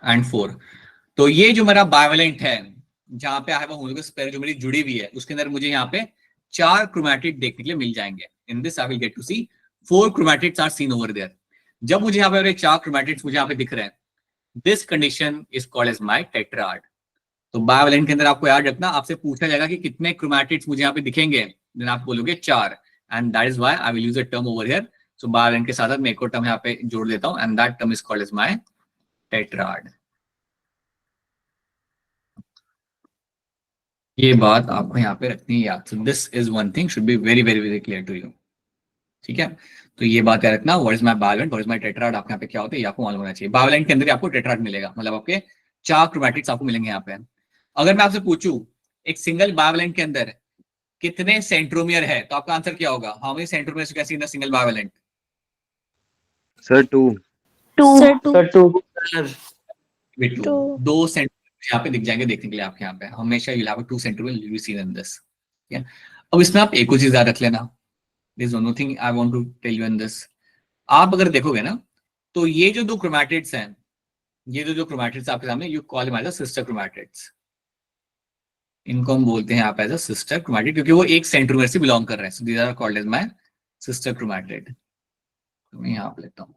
and 4. तो ये जो मेरा बाइवेलेंट है, जहां पे है वो होमोलोगस पेयर जो मेरी जुड़ी हुई है, उसके अंदर मुझे यहाँ पे 4 क्रोमैटिड देखने के लिए मिल जाएंगे। In this I will get to see 4 chromatids are seen over there. जब मुझे यहाँ पे 4 क्रोमैटिड्स मुझे यहाँ पे दिख रहे हैं, this condition is called as my tetrad. तो बायोवैलेंट के अंदर आपको याद रखना, आपसे पूछा जाएगा कि कितने क्रोमैटिड्स मुझे यहाँ पे दिखेंगे, देन आप बोलोगे 4, and that is why I will use a term over here. So bivalent के साथ मैं एक और टर्म यहाँ पे जोड़ देता हूँ, and that term is called as my tetrad. ये बात आपको यहाँ पे रखनी है याद। So this is one thing should be very very very clear to you, ठीक है। तो ये बात याद रखना, what is my bivalent, what is my tetrad, आपके यहाँ पे क्या होता है ये आपको मालूम होना चाहिए। बायोवैलेंट के अंदर आपको टेट्राड मिलेगा, मतलब आपके 4 क्रोमैटिड्स आपको मिलेंगे यहाँ पे। अगर मैं आपसे पूछूं एक सिंगल बायोवैलेंट के अंदर कितने सेंट्रोमियर है, तो आपका आंसर क्या होगा? How many centromeres you can see in a single bivalent? Sir 2। Sir 2। Sir 2। बिट्टू 2 सेंट्रोमियर यहाँ पे दिख जाएंगे देखने के लिए आपके यहाँ पे, हमेशा you have 2 centromere you will see in this. ठीक है, अब इसमें आप एक और चीज याद रख लेना, there is one thing I want to tell you in this. आप अगर देखोगे ना, तो ये जो 2 क्रोमैटिड्स हैं, ये जो क्रोमैटिड्स आपके सामने, you call them as a sister chromatids. इनको हम बोलते हैं आप एज अ सिस्टर क्रोमैटिड, क्योंकि वो एक सेंट्रोमियर से बिलोंग कर रहे हैं। So these are called as my sister chromatid. तो मैं यहाँ पे लेता हूँ,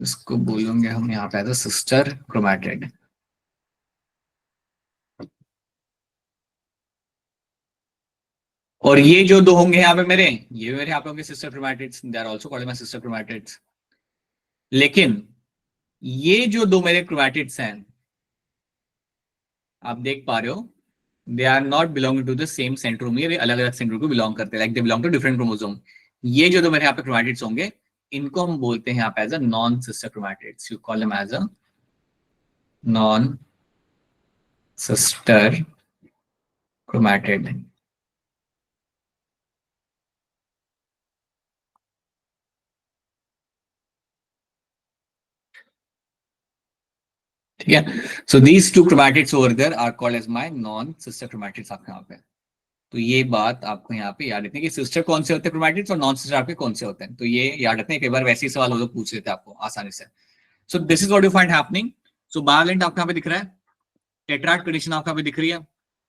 इसको बोलेंगे हम यहाँ पे एज अ सिस्टर क्रोमैटिड। और ये जो 2 होंगे यहाँ पे मेरे, ये मेरे यहाँ पे होंगे sister chromatids, they are also called my sister chromatids. लेकिन ये जो 2 मेरे क्रोमैटिड्स हैं, आप देख पा रहे हो, they are not belonging to the same centromere, अलग अलग सेंट्रोमियर को बिलोंग करते हैं, like they belong to different chromosome. ये जो 2 मेरे यहाँ पे क्रोमैटिड्स होंगे, इनको हम बोलते हैं यहाँ पे as a non sister chromatids. You call them as a non sister chromatid. ठीक है, so these 2 chromatids over there are called as my non sister chromatids आपके यहाँ पे। तो ये बात आपको यहाँ पे याद रखनी है कि सिस्टर कौन से होते हैं क्रोमैटिड्स और नॉन सिस्टर आपके कौन से होते हैं। तो ये याद रखना है, कई बार वैसे ही सवाल हो तो पूछ लेते हैं आपको आसानी से। So this is what you find happening. So bivalent आपको यहाँ पे दिख रहा है, टेट्राड कंडीशन आपको यहाँ पे दिख रही है,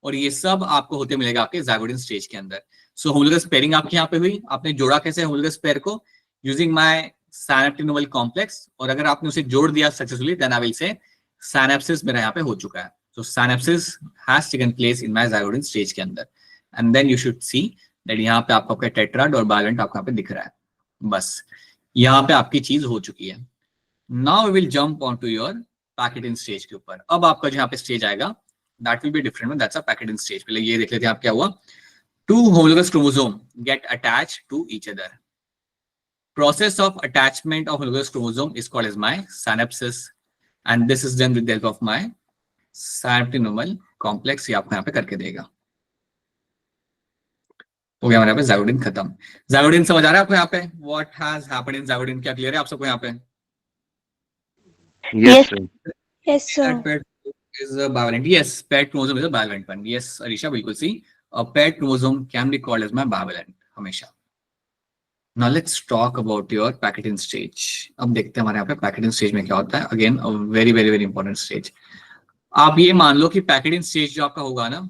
और ये सब आपको होते मिलेगा आपके ज़ायगोडियन स्टेज के अंदर। सो होमोलोगस पेयरिंग आपके यहाँ पे हुई, आपने जोड़ा कैसे होमोलोगस पेयर को? Using my synaptic noble complex, और अगर आपने उसे जोड़ दिया successfully, then I will say सिनैप्सिस मेरा यहाँ पे हो चुका है। So synapsis has taken place in my zygotene stage के अंदर, and then you should see that यहाँ पे आपको आपका टेट्राड और बायोवैलेंट आपको यहाँ पे दिख रहा है। बस यहाँ पे आपकी चीज हो चुकी है। Now we will jump on to your pachytene stage के ऊपर। अब आपका जो यहाँ पे स्टेज आएगा, that will be different, that's a pachytene stage. पहले ये देख लेते हैं आप क्या हुआ। 2 homologous chromosome get attached to each other. Process of attachment of homologous chromosome is called as my synapsis, and this is done with the help of my synaptic noble complex। ये आपको यहाँ पे करके देगा। हो गया हमारे यहाँ पे ज़ायगोडियन खत्म। ज़ायगोडियन समझ आ रहा है आपको यहाँ पे? What has happened in ज़ायगोडियन, क्या क्लियर है आप सबको यहाँ पे? Yes sir. Yes sir. Paired is a bivalent. Yes, paired chromosome is a bivalent one. Yes, Arisha, बिल्कुल सी। A paired chromosome can be called as my bivalent हमेशा। Now let's talk about your packaging stage. अब देखते हैं हमारे यहाँ पे packaging stage में क्या होता है। Again, a very very very important stage. आप ये मान लो कि packaging stage जो आपका होगा ना,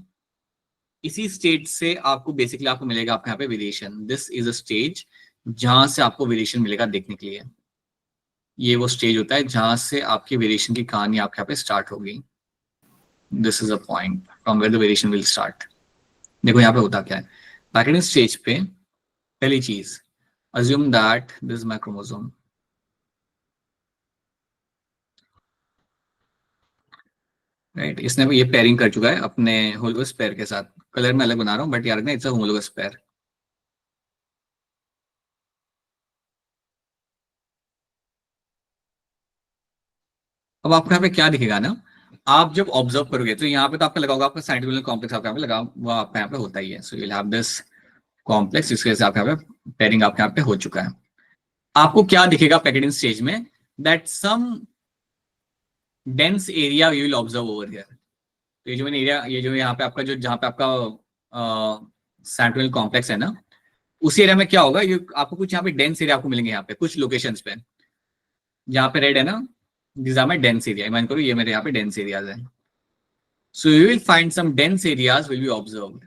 इसी स्टेज से आपको बेसिकली आपको मिलेगा आपके यहाँ पे variation. This is a stage जहां से आपको वेरिएशन मिलेगा देखने के लिए। ये वो स्टेज होता है जहां से आपकी वेरिएशन की कहानी आपके यहाँ पे स्टार्ट होगी। This is a point from where the variation will start. देखो यहाँ पे होता क्या है, पैकेटिंग स्टेज पे पहली चीज, assume that this is my chromosome. Right, इसने ये पेयरिंग कर चुका है अपने होमोलोगस पेयर के साथ। कलर में अलग बना रहा हूँ, बट याद रखना इट्स अ होमोलोगस पेयर। अब आपको यहाँ पे क्या दिखेगा ना, आप जब ऑब्जर्व करोगे तो यहाँ पे तो आपका लगा होगा, आपका साइंटिफिक कॉम्प्लेक्स आपके यहाँ पे लगा हुआ आपके यहाँ पे होता ही है। So you will have this complex, इसकी वजह से आपके यहाँ पे पेयरिंग आपके यहाँ पे हो चुका है। आपको क्या दिखेगा पैकेटिंग स्टेज में? That some dense area you will observe over here. तो ये जो मैंने एरिया, ये जो यहाँ पे आपका जो जहाँ पे आपका साइंटिफिक कॉम्प्लेक्स है ना, उस एरिया में क्या होगा, ये आपको कुछ यहाँ पे डेंस एरिया आपको मिलेंगे यहाँ पे कुछ लोकेशंस पे। जहाँ पे रेड है ना, this are my dense area. Imagine करो ये मेरे यहाँ पे डेंस एरियाज है। So you will find some dense areas will be observed.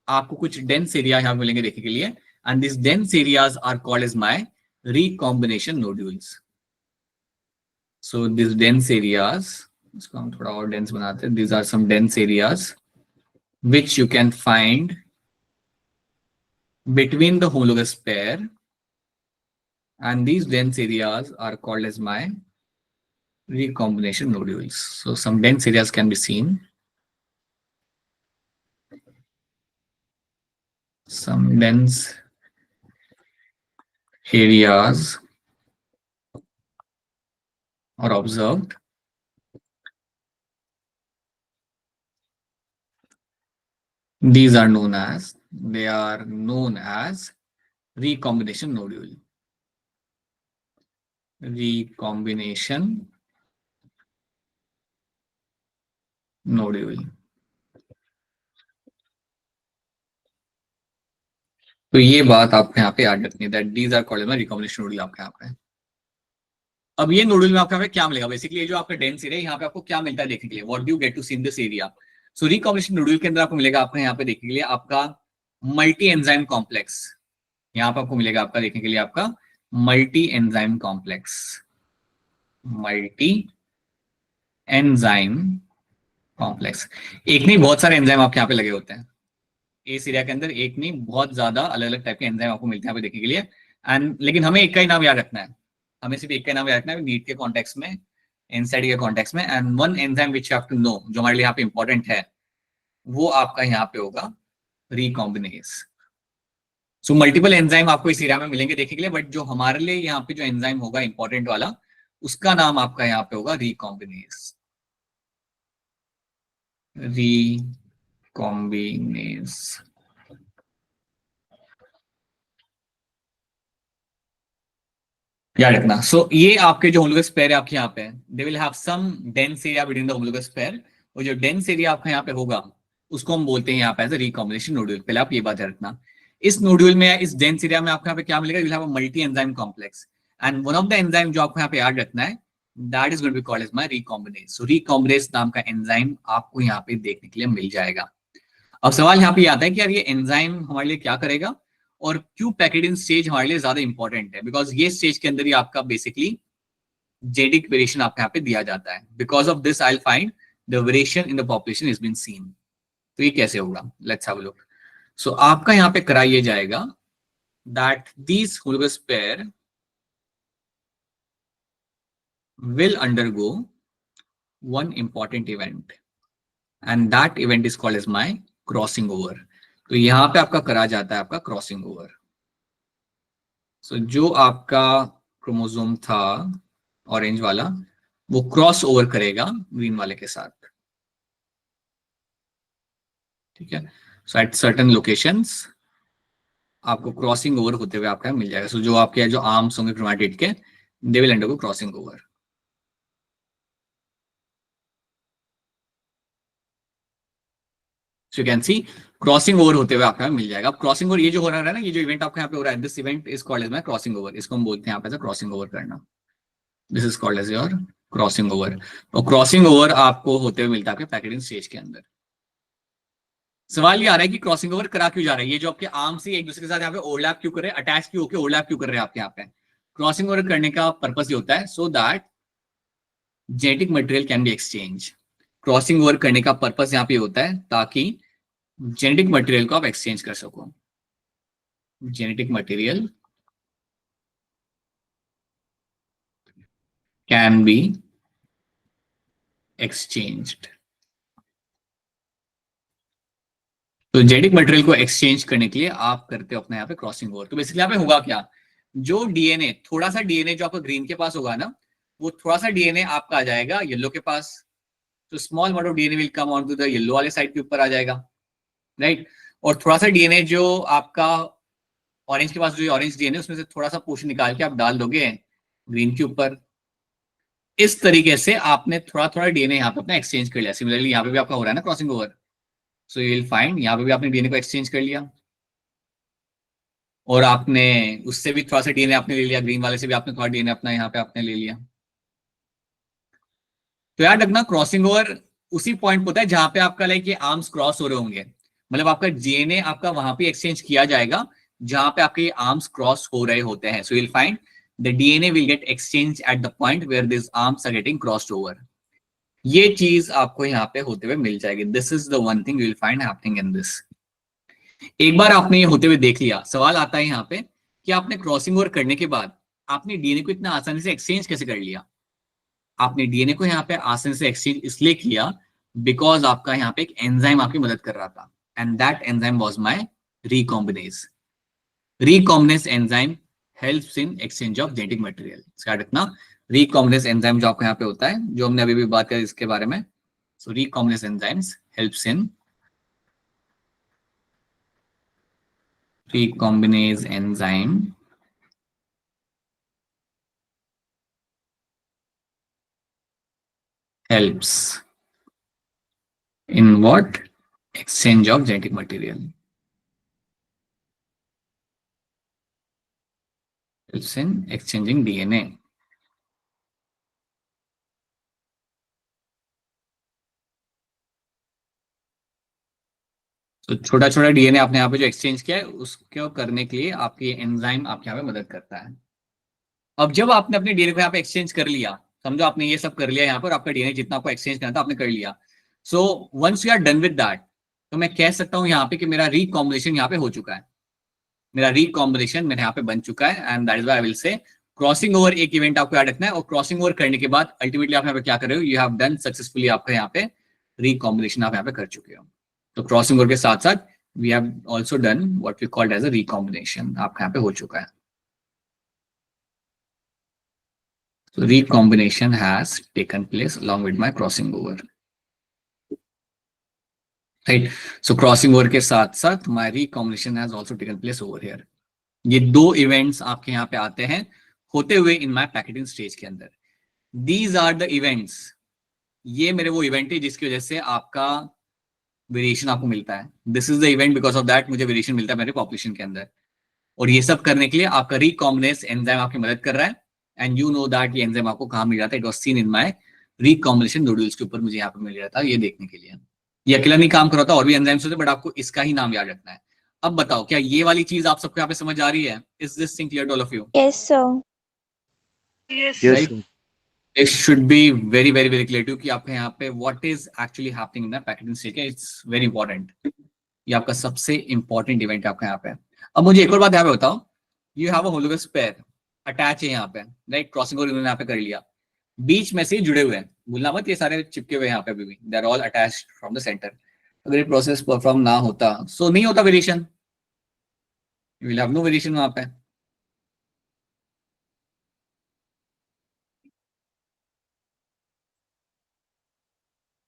आपको कुछ dense area यहाँ मिलेंगे देखने के लिए, and these dense areas are called as my recombination nodules. So these dense areas, इसको हम थोड़ा और dense बनाते हैं. These are some dense areas which you can find between the homologous pair, and these dense areas are called as my recombination nodules. So some dense areas can be seen. Some dense areas are observed. These are known as, they are known as recombination nodule. Recombination nodule. तो ये बात आपको यहाँ पे याद रखनी है, that these are called as recombination nodule आपके यहाँ पे. अब ये नोडुल में आपको यहाँ पे क्या मिलेगा? बेसिकली ये जो आपका डेंस एरिया है, यहाँ पे आपको क्या मिलता है देखने के लिए? What do you get to see in this area? So recombination nodule के अंदर आपको मिलेगा आपका यहाँ पे देखने के लिए आपका मल्टी एंजाइम कॉम्प्लेक्स. यहाँ पे आपको मिलेगा आपका देखने के लिए आपका multi enzyme complex. Multi enzyme complex. एक नहीं बहुत सारे एंजाइम आपके यहाँ पे लगे होते हैं इस एरिया के अंदर. एक नहीं बहुत ज्यादा अलग अलग टाइप के एंजाइम आपको मिलते हैं यहाँ पे देखने के लिए. एंड लेकिन हमें एक का ही नाम याद रखना है. हमें सिर्फ एक का नाम याद रखना है नीट के कॉन्टेक्स्ट में, एनसाइड के कॉन्टेक्स्ट में. And one enzyme which you have to know, जो हमारे लिए यहाँ पे इंपॉर्टेंट है, वो आपका यहाँ पे होगा रिकॉम्बिनेज. सो मल्टीपल एंजाइम आपको इस एरिया में मिलेंगे देखने के लिए, बट जो हमारे लिए यहाँ पे जो एंजाइम होगा इंपॉर्टेंट वाला, उसका नाम आपका यहाँ पे होगा रिकॉम्बिनेज. रिकॉम्बिनेज. याद रखना. सो ये आपके जो होमोलोगस पेयर है आपके यहाँ पे, they will have some dense area between the homologous pair. और जो डेंस एरिया आपका यहाँ पे होगा उसको हम बोलते हैं यहाँ पे एज अ रिकॉम्बिनेशन नोड्यूल. पहले आप ये बात याद रखना. इस नोड्यूल में, इस डेंस एरिया में आपको यहाँ पे क्या मिलेगा? You will have a multi enzyme complex, and one of the enzyme जो आपको यहाँ पे याद रखना है, that is going to be called as my recombinase. So recombinase नाम का एंजाइम आपको यहाँ पे देखने के लिए मिल जाएगा. अब सवाल यहाँ पे आता है कि यार ये एंजाइम हमारे लिए क्या करेगा और क्यों पैकेडिन स्टेज हमारे लिए ज्यादा इंपॉर्टेंट है? बिकॉज ये स्टेज के अंदर ही आपका बेसिकली जेनेटिक वेरिएशन आपको यहाँ पे दिया जाता है. Because of this I will find the variation in the population is been seen. तो ये कैसे होगा? Let's have a look. So आपका यहाँ पे कराया जाएगा that this homologous pair will undergo one important event, and that event is called as my crossing over. तो यहां पे आपका करा जाता है आपका क्रॉसिंग ओवर. सो जो आपका क्रोमोसोम था ऑरेंज वाला, वो क्रॉस ओवर करेगा ग्रीन वाले के साथ. ठीक है. सो एट सर्टेन लोकेशंस आपको क्रॉसिंग ओवर होते हुए आपका मिल जाएगा. सो जो आपके जो आर्म्स होंगे क्रोमैटिड के, they will undergo crossing over. So you can see crossing over होते हुए आपको मिल जाएगा. अब क्रॉसिंग ओवर ये जो हो रहा है ना, ये जो इवेंट आपको यहाँ पे हो रहा है, this event is called as my crossing over. इसको हम बोलते हैं यहाँ पे क्रॉसिंग ओवर करना. This is called as your crossing over. और क्रॉसिंग ओवर आपको होते हुए मिलता है आपके पैकेडिंग स्टेज के अंदर. सवाल ये आ रहा है कि क्रॉसिंग ओवर करा क्यों जा रहा है? ये जो आपके आर्म्स ही एक दूसरे के साथ यहाँ पे ओवरलैप क्यों कर रहे हैं, अटैच क्यों होकर ओवरलैप क्यों कर रहे हैं आपके यहाँ पे? क्रॉसिंग ओवर करने का पर्पस ये होता है so that genetic material can be exchange. Crossing over करने का पर्पस यहाँ पे होता है ताकि जेनेटिक मटेरियल को आप एक्सचेंज कर सको. Genetic material can be exchanged. तो जेनेटिक मटेरियल को एक्सचेंज करने के लिए आप करते हो अपने यहाँ पे क्रॉसिंग ओवर. तो बेसिकली यहाँ पे होगा क्या? जो डीएनए, थोड़ा सा डीएनए जो आपका ग्रीन के पास होगा ना, वो थोड़ा सा डीएनए आपका आ जाएगा येलो के पास. तो small amount of DNA will come on to the yellow वाले साइड के ऊपर आ जाएगा, राइट. और थोड़ा सा डीएनए जो आपका ऑरेंज के पास, जो ऑरेंज डीएनए, उसमें से थोड़ा सा पोर्शन निकाल के आप डाल दोगे ग्रीन के ऊपर. इस तरीके से आपने थोड़ा थोड़ा डीएनए यहाँ पे अपना एक्सचेंज कर लिया. सिमिलरली यहाँ पे भी आपका हो रहा है ना crossing over. So you will find यहाँ पे भी आपने डीएनए को एक्सचेंज कर लिया, और आपने उससे भी थोड़ा सा डीएनए आपने ले लिया, ग्रीन वाले से भी आपने थोड़ा डीएनए अपना यहाँ पे आपने ले लिया. तो याद रखना क्रॉसिंग ओवर उसी पॉइंट होता है जहां पे आपका लाइक ये आर्म्स क्रॉस हो रहे होंगे, मतलब आपका डीएनए आपका वहां पे एक्सचेंज किया जाएगा जहां पे आपके आर्म्स क्रॉस हो रहे होते हैं. So you will find the DNA will get exchange at the point where this arms are getting crossed over. ये चीज आपको यहाँ पे होते हुए मिल जाएगी. This is the one thing you will find happening in this. एक बार आपने ये होते हुए देख लिया, सवाल आता है यहाँ पे कि आपने क्रॉसिंग ओवर करने के बाद आपने डीएनए को इतना आसानी से एक्सचेंज कैसे कर लिया. आपने डीएनए को यहाँ पे आसानी से एक्सचेंज इसलिए किया बिकॉज आपका यहाँ पे एक एंजाइम आपकी मदद कर रहा था, and that enzyme was my recombinase. Recombinase enzyme helps in exchange of genetic material. याद रखना, रिकॉम्बिनेज एंजाइम जो आपको यहाँ पे होता है, जो हमने अभी भी बात करी इसके बारे में. So recombinase enzymes helps in recombinase enzyme helps in what? Exchange of genetic material. Helps in exchanging DNA. तो छोटा छोटा डीएनए आपने यहाँ पे जो एक्सचेंज किया है उसको करने के लिए आपकी एंजाइम आपके यहाँ पे मदद करता है. अब जब आपने अपने डीएनए को यहाँ पे एक्सचेंज कर लिया, समझो आपने ये सब कर लिया यहाँ पर, आपका डीएनए जितना आपको एक्सचेंज करना था आपने कर लिया. So once you are done with that, तो मैं कह सकता हूँ यहाँ पे कि मेरा रिकॉम्बिनेशन यहाँ पे हो चुका है. मेरा रिकॉम्बिनेशन मेरे यहाँ पे बन चुका है, and that is why I will say crossing over एक इवेंट आपको याद रखना है. और क्रॉसिंग ओवर करने के बाद अल्टीमेटली आप यहाँ पे क्या कर रहे हो, यू हैव डन सक्सेसफुली आपका यहाँ पे रिकॉम्बिनेशन आप यहाँ पे कर चुके हो. तो क्रॉसिंग ओवर के साथ साथ we have also done what we called as a recombination, आपका यहाँ पे हो चुका है. So recombination has taken place along with my crossing over. Right. So crossing over के साथ साथ my recombination has also taken place over here. ये दो events आपके यहाँ पे आते हैं होते हुए in my packaging stage के अंदर. These are the events. ये मेरे वो event है जिसकी वजह से आपका वेरिएशन आपको मिलता है. This is the event because of that मुझे वेरिएशन मिलता है मेरे पॉपुलेशन के अंदर. और ये सब करने के लिए आपका रिकॉम्बिनेज एंजाइम आपकी मदद कर रहा है. एंड यू नो दैट ये एंजाइम आपको कहाँ मिल रहा था, it was seen in my recombination nodules के ऊपर मुझे यहाँ पे मिल रहा था. ये देखने के लिए ये अकेला नहीं काम कर रहा था, और भी एंजाइम्स होते, बट आपको इसका ही नाम याद रखना है. अब बताओ क्या ये वाली चीज आप सबको यहाँ पे समझ आ रही है? Is this thing clear to all of you? Yes sir. Yes. It should be very very very clear to कि आपके यहाँ पे what is actually happening in the packaging stage. It's very important. ये आपका सबसे इंपॉर्टेंट इवेंट है आपका यहाँ पे. अब मुझे एक और बात यहाँ पे बताओ, you have a homologous pair attach है यहाँ पे, राइट? क्रॉसिंग ओवर इन्होंने यहाँ पे कर लिया, बीच में से जुड़े हुए हैं, भूलना मत ये सारे चिपके हुए यहाँ पे अभी भी, they are all attached from the center. अगर ये प्रोसेस परफॉर्म ना होता सो नहीं होता variation, you will have no variation वहां पे.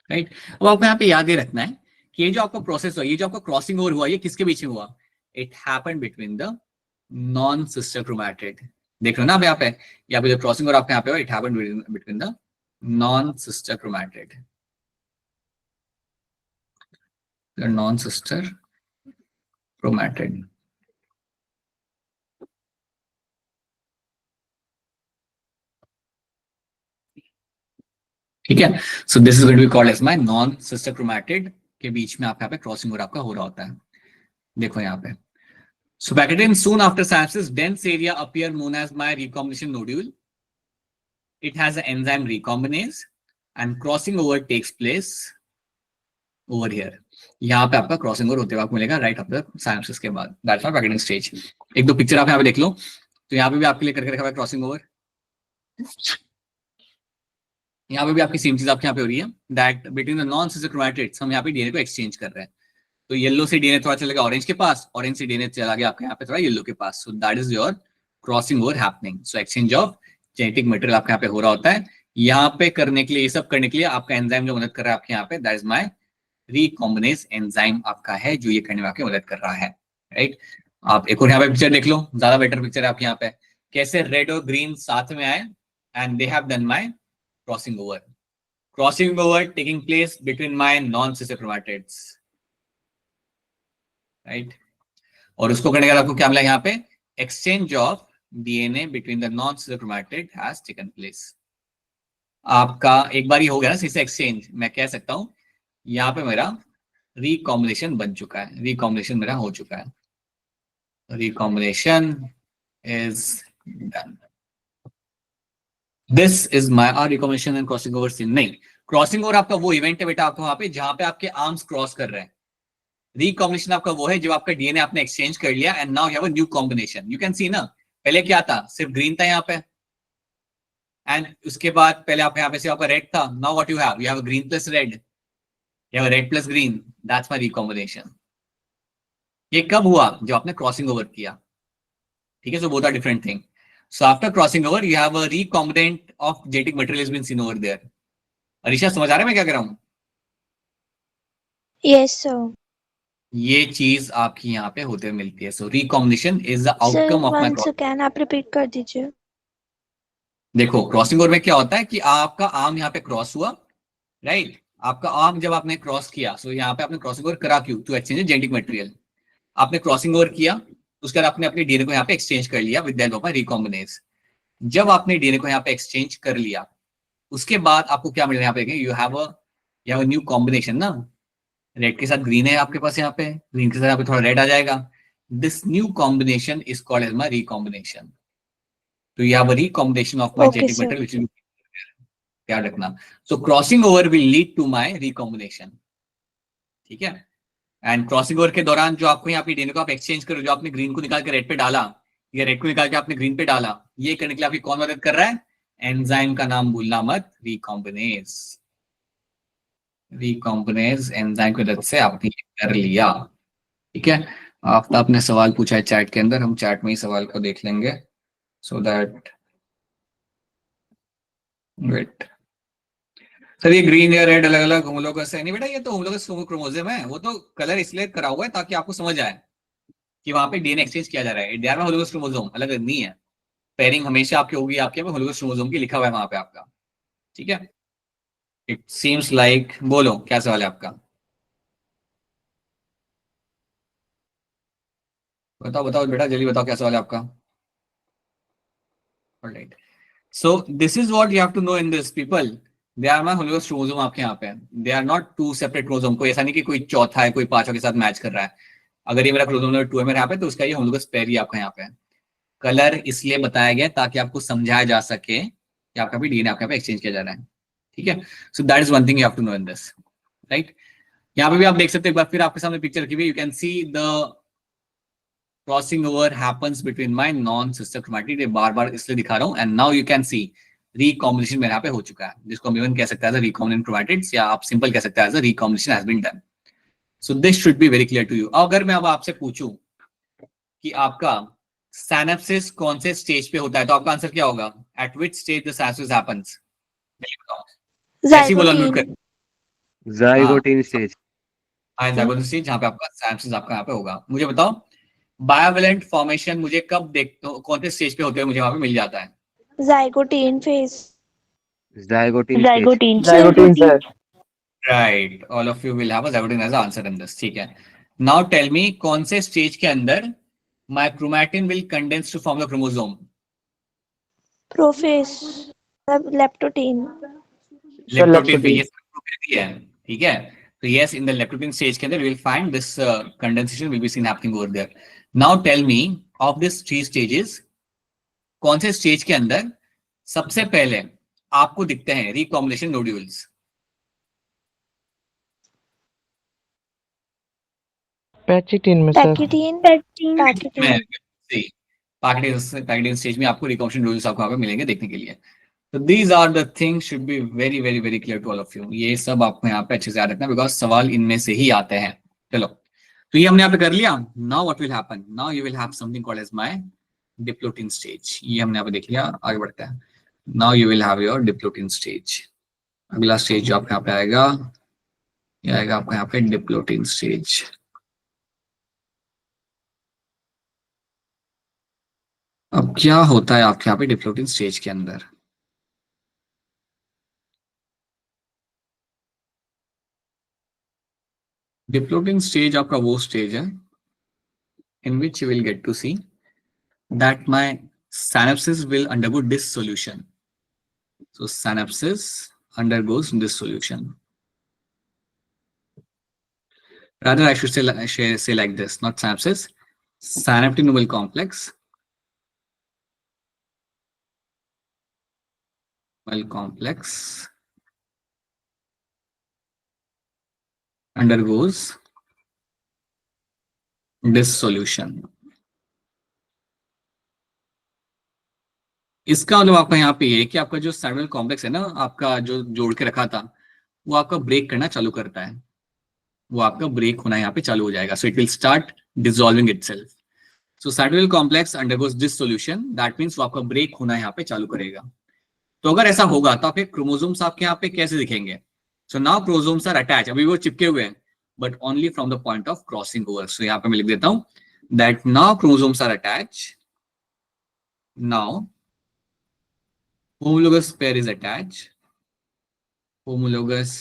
राइट. अब आपको यहाँ पे याद ये रखना है कि ये जो आपका प्रोसेस हुआ, ये जो आपका क्रॉसिंग ओवर हुआ, ये किसके बीच में हुआ? It happened between the non sister chromatid. देख लो ना आप यहाँ पे, यहाँ पे जो क्रॉसिंग ओवर आपके यहाँ पे हुआ, it happened between the non sister chromatid. Non sister chromatid. ठीक है. So this is going to be called as my non sister chromatid के बीच में आपका यहाँ पे क्रॉसिंग ओवर आपका हो रहा होता है. देखो यहाँ पे, so packaging soon after synapsis, dense area appear known as my recombination nodule. It has an enzyme recombinase and crossing over takes place over here. यहाँ पे आपका क्रॉसिंग ओवर होते हुए आपको मिलेगा राइट आफ्टर साइनेप्सिस के बाद. That's my packaging stage. एक दो पिक्चर आप यहाँ पे देख लो, तो यहाँ पे भी आपके लिए करके रखा हुआ है क्रॉसिंग ओवर. यहाँ पे भी आपकी सेम चीज आपके यहाँ पे हो रही है, that between the non sister chromatids हम यहाँ पे डीएनए को एक्सचेंज कर रहे हैं. तो येलो से डीएनए थोड़ा चला गया ऑरेंज के पास, ऑरेंज से डीएनए चला गया आपके यहाँ पे थोड़ा येलो के पास. So that is your crossing over happening. So exchange of genetic material आपके यहाँ पे हो रहा होता है. यहाँ पे करने के लिए, ये सब करने के लिए आपका एंजाइम जो मदद कर रहा है आपके यहाँ पे, that is my recombinase enzyme आपका है जो ये करने में आपकी मदद कर रहा है. राइट. आप एक और यहाँ पे पिक्चर देख लो, ज्यादा बेटर पिक्चर है आपके यहाँ पे, कैसे रेड और ग्रीन साथ में आए and they have done my crossing over. Crossing over taking place between my non sister chromatids. Right. और उसको करने के बाद आपको क्या मिला यहाँ पे? Exchange of DNA between the non sister chromatid has taken place. आपका एक बार ही हो गया ना सीसे एक्सचेंज, मैं कह सकता हूं यहाँ पे मेरा रिकॉम्बिनेशन बन चुका है, रिकॉम्बिनेशन मेरा हो चुका है, recombination is done. This is my recombination and crossing over seen. नहीं, क्रॉसिंग ओवर आपका वो इवेंट है बेटा आपका वहां पे जहां पे आपके आर्म्स क्रॉस कर रहे हैं। रिकॉम्बिनेशन आपका वो है जब आपका डीएनए आपने एक्सचेंज कर लिया and now you have a new combination. You can सी ना, पहले क्या था, सिर्फ ग्रीन था यहाँ पे, एंड उसके बाद पहले आप यहाँ पे से आपका रेड था, now what you have a green plus red, you have a red plus green, that's my recombination. ये कब हुआ, जब आपने क्रॉसिंग ओवर किया, ठीक है। So both are different thing. So after crossing over you have a recombinant of genetic material has been seen over there. Arisha समझ आ रहा है मैं क्या कर रहा हूँ? Yes sir. ये चीज आपकी यहाँ पे होते हुए मिलती है। So recombination is the sir outcome of my once again आप रिपीट कर दीजिए। देखो क्रॉसिंग ओवर में क्या होता है कि आपका आर्म यहाँ पे क्रॉस हुआ, राइट। आपका आर्म जब आपने क्रॉस किया, सो यहाँ पे आपने क्रॉसिंग ओवर करा क्यों, टू एक्सचेंज जेनेटिक मटेरियल। आपने क्रॉसिंग ओवर किया, उसके बाद आपने अपने डीएनए को यहाँ पे एक्सचेंज कर लिया with the help of recombinase. जब आपने डीएनए को यहाँ पे एक्सचेंज कर लिया, उसके बाद आपको क्या मिल रहा है यहाँ पे, you have a new combination ना। रेड के साथ ग्रीन है आपके पास, यहाँ पे ग्रीन के साथ यहाँ पे थोड़ा रेड आ जाएगा। This new combination is called as my recombination. तो you have a recombination of my okay genetic sir. Material which is, याद रखना। So crossing over will lead to my recombination, ठीक है। एंड क्रॉसिंग ओवर के दौरान जो आपको यहाँ पे डीएनए को आप एक्सचेंज करो, जो आपने ग्रीन को निकाल के रेड पे डाला या रेड को निकाल के आपने ग्रीन पे डाला, ये करने के लिए आपकी कौन मदद कर रहा है, एंजाइम का नाम भूलना मत, रिकॉम्बिनेज। रिकॉम्बिनेज एंजाइम की मदद से आपने कर लिया, ठीक है। आपने सवाल पूछा है चैट के अंदर, हम चैट में ही सवाल को देख लेंगे, सो दैट वेट। सर ये ग्रीन या रेड अलग अलग होमोलोगस है? नहीं बेटा, ये तो होमोलोगस क्रोमोसोम है, वो तो कलर इसलिए करा हुआ है ताकि आपको समझ आए कि वहां पे डीएनए एक्सचेंज किया जा रहा है। इंडिया में होमोलोगस क्रोमोसोम अलग अलग नहीं है, पेयरिंग हमेशा आपकी होगी, आपके होमोलोगस क्रोमोसोम की लिखा हुआ है वहां पे आपका, ठीक है। इट सीम्स लाइक, बोलो क्या सवाल है आपका, बताओ बताओ बेटा जल्दी बताओ क्या सवाल है आपका। Alright, so this is what you have to know in this people, they are my homologous chromosome आपके यहाँ पे, they are not two separate chromosome. कोई ऐसा नहीं कि कोई चौथा है कोई पांचवा के साथ मैच कर रहा है। अगर ये मेरा क्रोमोसोम नंबर 2 है मेरे यहाँ पे, तो उसका ये होमोलोगस पेयर ही आपका यहाँ पे। कलर इसलिए बताया गया ताकि आपको समझाया जा सके कि आपका भी डीएनए आपके यहाँ पे एक्सचेंज किया जा रहा है, ठीक है। So that is one thing you have to know in this, right. यहाँ पे भी आप देख सकते हो एक बार फिर आपके सामने पिक्चर की भी, you can see the crossing over happens between my non sister chromatid. बार बार इसलिए दिखा रहा हूँ, and now you can see recombination मेरे यहाँ पे हो चुका है, जिसको हम इवन कह सकते हैं रिकॉम्बिनेंट क्रोमैटिड्स, या आप सिंपल कह सकते हैं recombination has been done. So this should be very clear to you. अगर मैं अब आपसे पूछूं कि आपका सिनेप्सिस कौन से स्टेज पे होता है, तो आपका आंसर क्या होगा, eight which stage the synapses happens? ऐसे ही बोलो, अनम्यूट कर। Zygotene stage. हाँ, जाइगोटिक स्टेज जहाँ पे आपका सिनेप्सिस आपका यहाँ पे होगा। मुझे बताओ बायोवेलेंट फॉर्मेशन मुझे कब देखते हो, कौन से स्टेज पे होते हैं मुझे वहां पे मिल जाता है? Zygotene phase. Zygotene stage. Zygotene zygotene sir. Right, all of you will have a zygotene as answer in this, ठीक है। नाउ टेल मी कौन से स्टेज के अंदर my chromatin will condense to form the chromosome? Prophase. Leptotene. Sir leptotene पे, leptotene. ये probability है, ठीक है। तो yes, in the leptotene stage के अंदर will find this condensation will be seen happening over there. Now tell me of this 3 stages, कौन से स्टेज के अंदर सबसे पहले आपको दिखते हैं रिकॉम्बिनेशन नोड्यूल्स? पैचिटिन में sir. Pachytene. Pachytene. Pachytene stage में आपको रिकॉम्बिनेशन नोड्यूल्स आपको वहां पे मिलेंगे देखने के लिए। तो these are the things should be very very very clear to all of you. ये सब आपको यहाँ पे अच्छे से याद रखना, बिकॉज सवाल इनमें से ही आते हैं। चलो, तो ये हमने यहाँ पे कर लिया। Now what will happen, now you will have something called as my diplotene stage. ये हमने यहाँ पे देख लिया, आगे बढ़ते हैं। Now you will have your diplotene stage. अगला स्टेज जो आपके यहाँ पे आएगा, ये आएगा आपका यहाँ पे डिप्लोटिन स्टेज। अब क्या होता है आपके यहाँ पे डिप्लोटिन स्टेज के अंदर? डिप्लोटिन स्टेज आपका वो स्टेज है in which you will get to see that my synapses will undergo dissolution. So synapses undergoes dissolution. Rather, I should say like this, not synapses. Synaptic noble complex. Complex undergoes dissolution. इसका मतलब आपका यहाँ पे ये कि आपका जो साइनल complex है ना, आपका जो जोड़ के रखा था, वो आपका ब्रेक करना चालू करता है, वो आपका ब्रेक होना यहाँ पे चालू हो जाएगा. So it will start dissolving itself. So synaptonemal complex undergoes dissolution, that means वो आपका ब्रेक होना यहाँ पे चालू करेगा. तो अगर ऐसा होगा तो आपके क्रोमोसोम्स आपके यहाँ पे कैसे दिखेंगे? So now chromosomes are attach, अभी वो चिपके हुए हैं, but only from the point of crossing over. So यहाँ पे मैं लिख देता हूं that now chromosomes are attach, now homologous pair is attached, homologous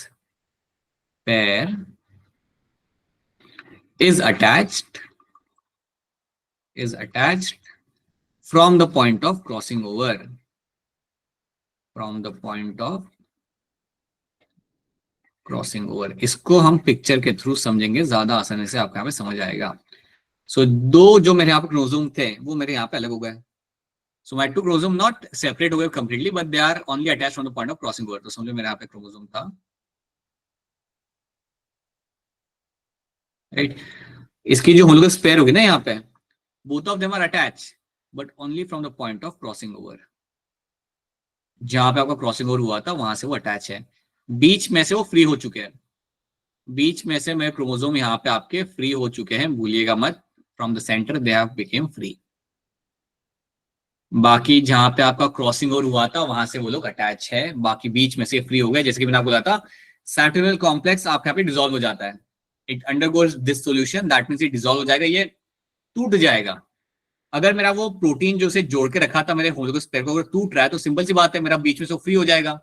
pair is attached from the point of crossing over, from the point of crossing over. इसको हम picture के through समझेंगे, ज्यादा आसानी से आपको यहाँ पे समझ आएगा. सो दो जो मेरे यहाँ पे क्रोमोसोम थे वो मेरे यहाँ पे अलग हो गए. So my two chromosome not separate हो गए completely, but they are only attached from the point of crossing over. तो समझो मेरे यहाँ पे क्रोमोसोम था, राइट. इसकी जो होमोलोगस पेयर होगी ना यहाँ पे, both of them are attach but only from the point of crossing over. जहां पे आपका क्रॉसिंग ओवर हुआ था वहां से वो अटैच है, बीच में से वो फ्री हो चुके हैं. बीच में से मेरे क्रोमोसोम यहाँ पे आपके फ्री हो चुके हैं, भूलिएगा मत. From the centre they have became free. बाकी जहां पे आपका क्रॉसिंग ओवर हुआ था वहां से वो लोग अटैच है, बाकी बीच में से फ्री हो गए. जैसे कि मैंने आपको बोला था, सेंट्रिनल कॉम्प्लेक्स आपके यहाँ पे डिसॉल्व हो जाता है. It undergoes dissolution, that means it dissolve हो जाएगा, ये टूट जाएगा. अगर मेरा वो प्रोटीन जो से जोड़ के रखा था मेरे होमोलोगस पेयर को, अगर टूट रहा है तो सिंपल सी बात है, मेरा बीच में से फ्री हो जाएगा.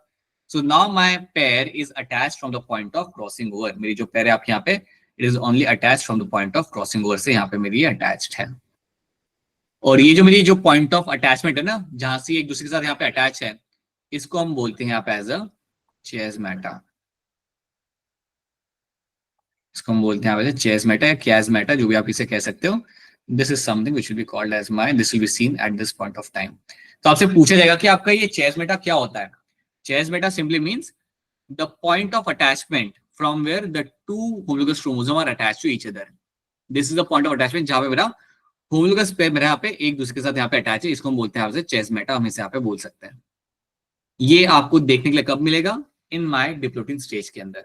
So now my pair is attached from the point of crossing over. मेरी जो पेयर है आपके यहाँ पे, it is only attached from the point of crossing over से यहाँ पे मेरी अटैच्ड है. और ये जो मेरी जो पॉइंट ऑफ अटैचमेंट है ना, जहां से एक दूसरे के साथ यहाँ पे अटैच है, इसको हम बोलते हैं यहाँ पे एज अ चियाज़मेटा. इसको हम बोलते हैं यहाँ पे चियाज़मेटा या कियाज़मेटा, जो भी आप इसे कह सकते हो. This is something which will be called as my, this will be seen at this point of time. तो आपसे पूछा जाएगा कि आपका ये चियाज़मेटा क्या होता है. Chiasmata simply means the point of attachment from where the two homologous chromosome are attached to each other. This is the point of attachment जहां पे मेरा होमोलोगस पेयर मेरे यहाँ पे एक दूसरे के साथ यहाँ पे अटैच है. इसको हम बोलते हैं आपसे चियाज़मेटा, हम इसे यहाँ पे बोल सकते हैं. ये आपको देखने के लिए कब मिलेगा? इन माय डिप्लोटिन स्टेज के अंदर.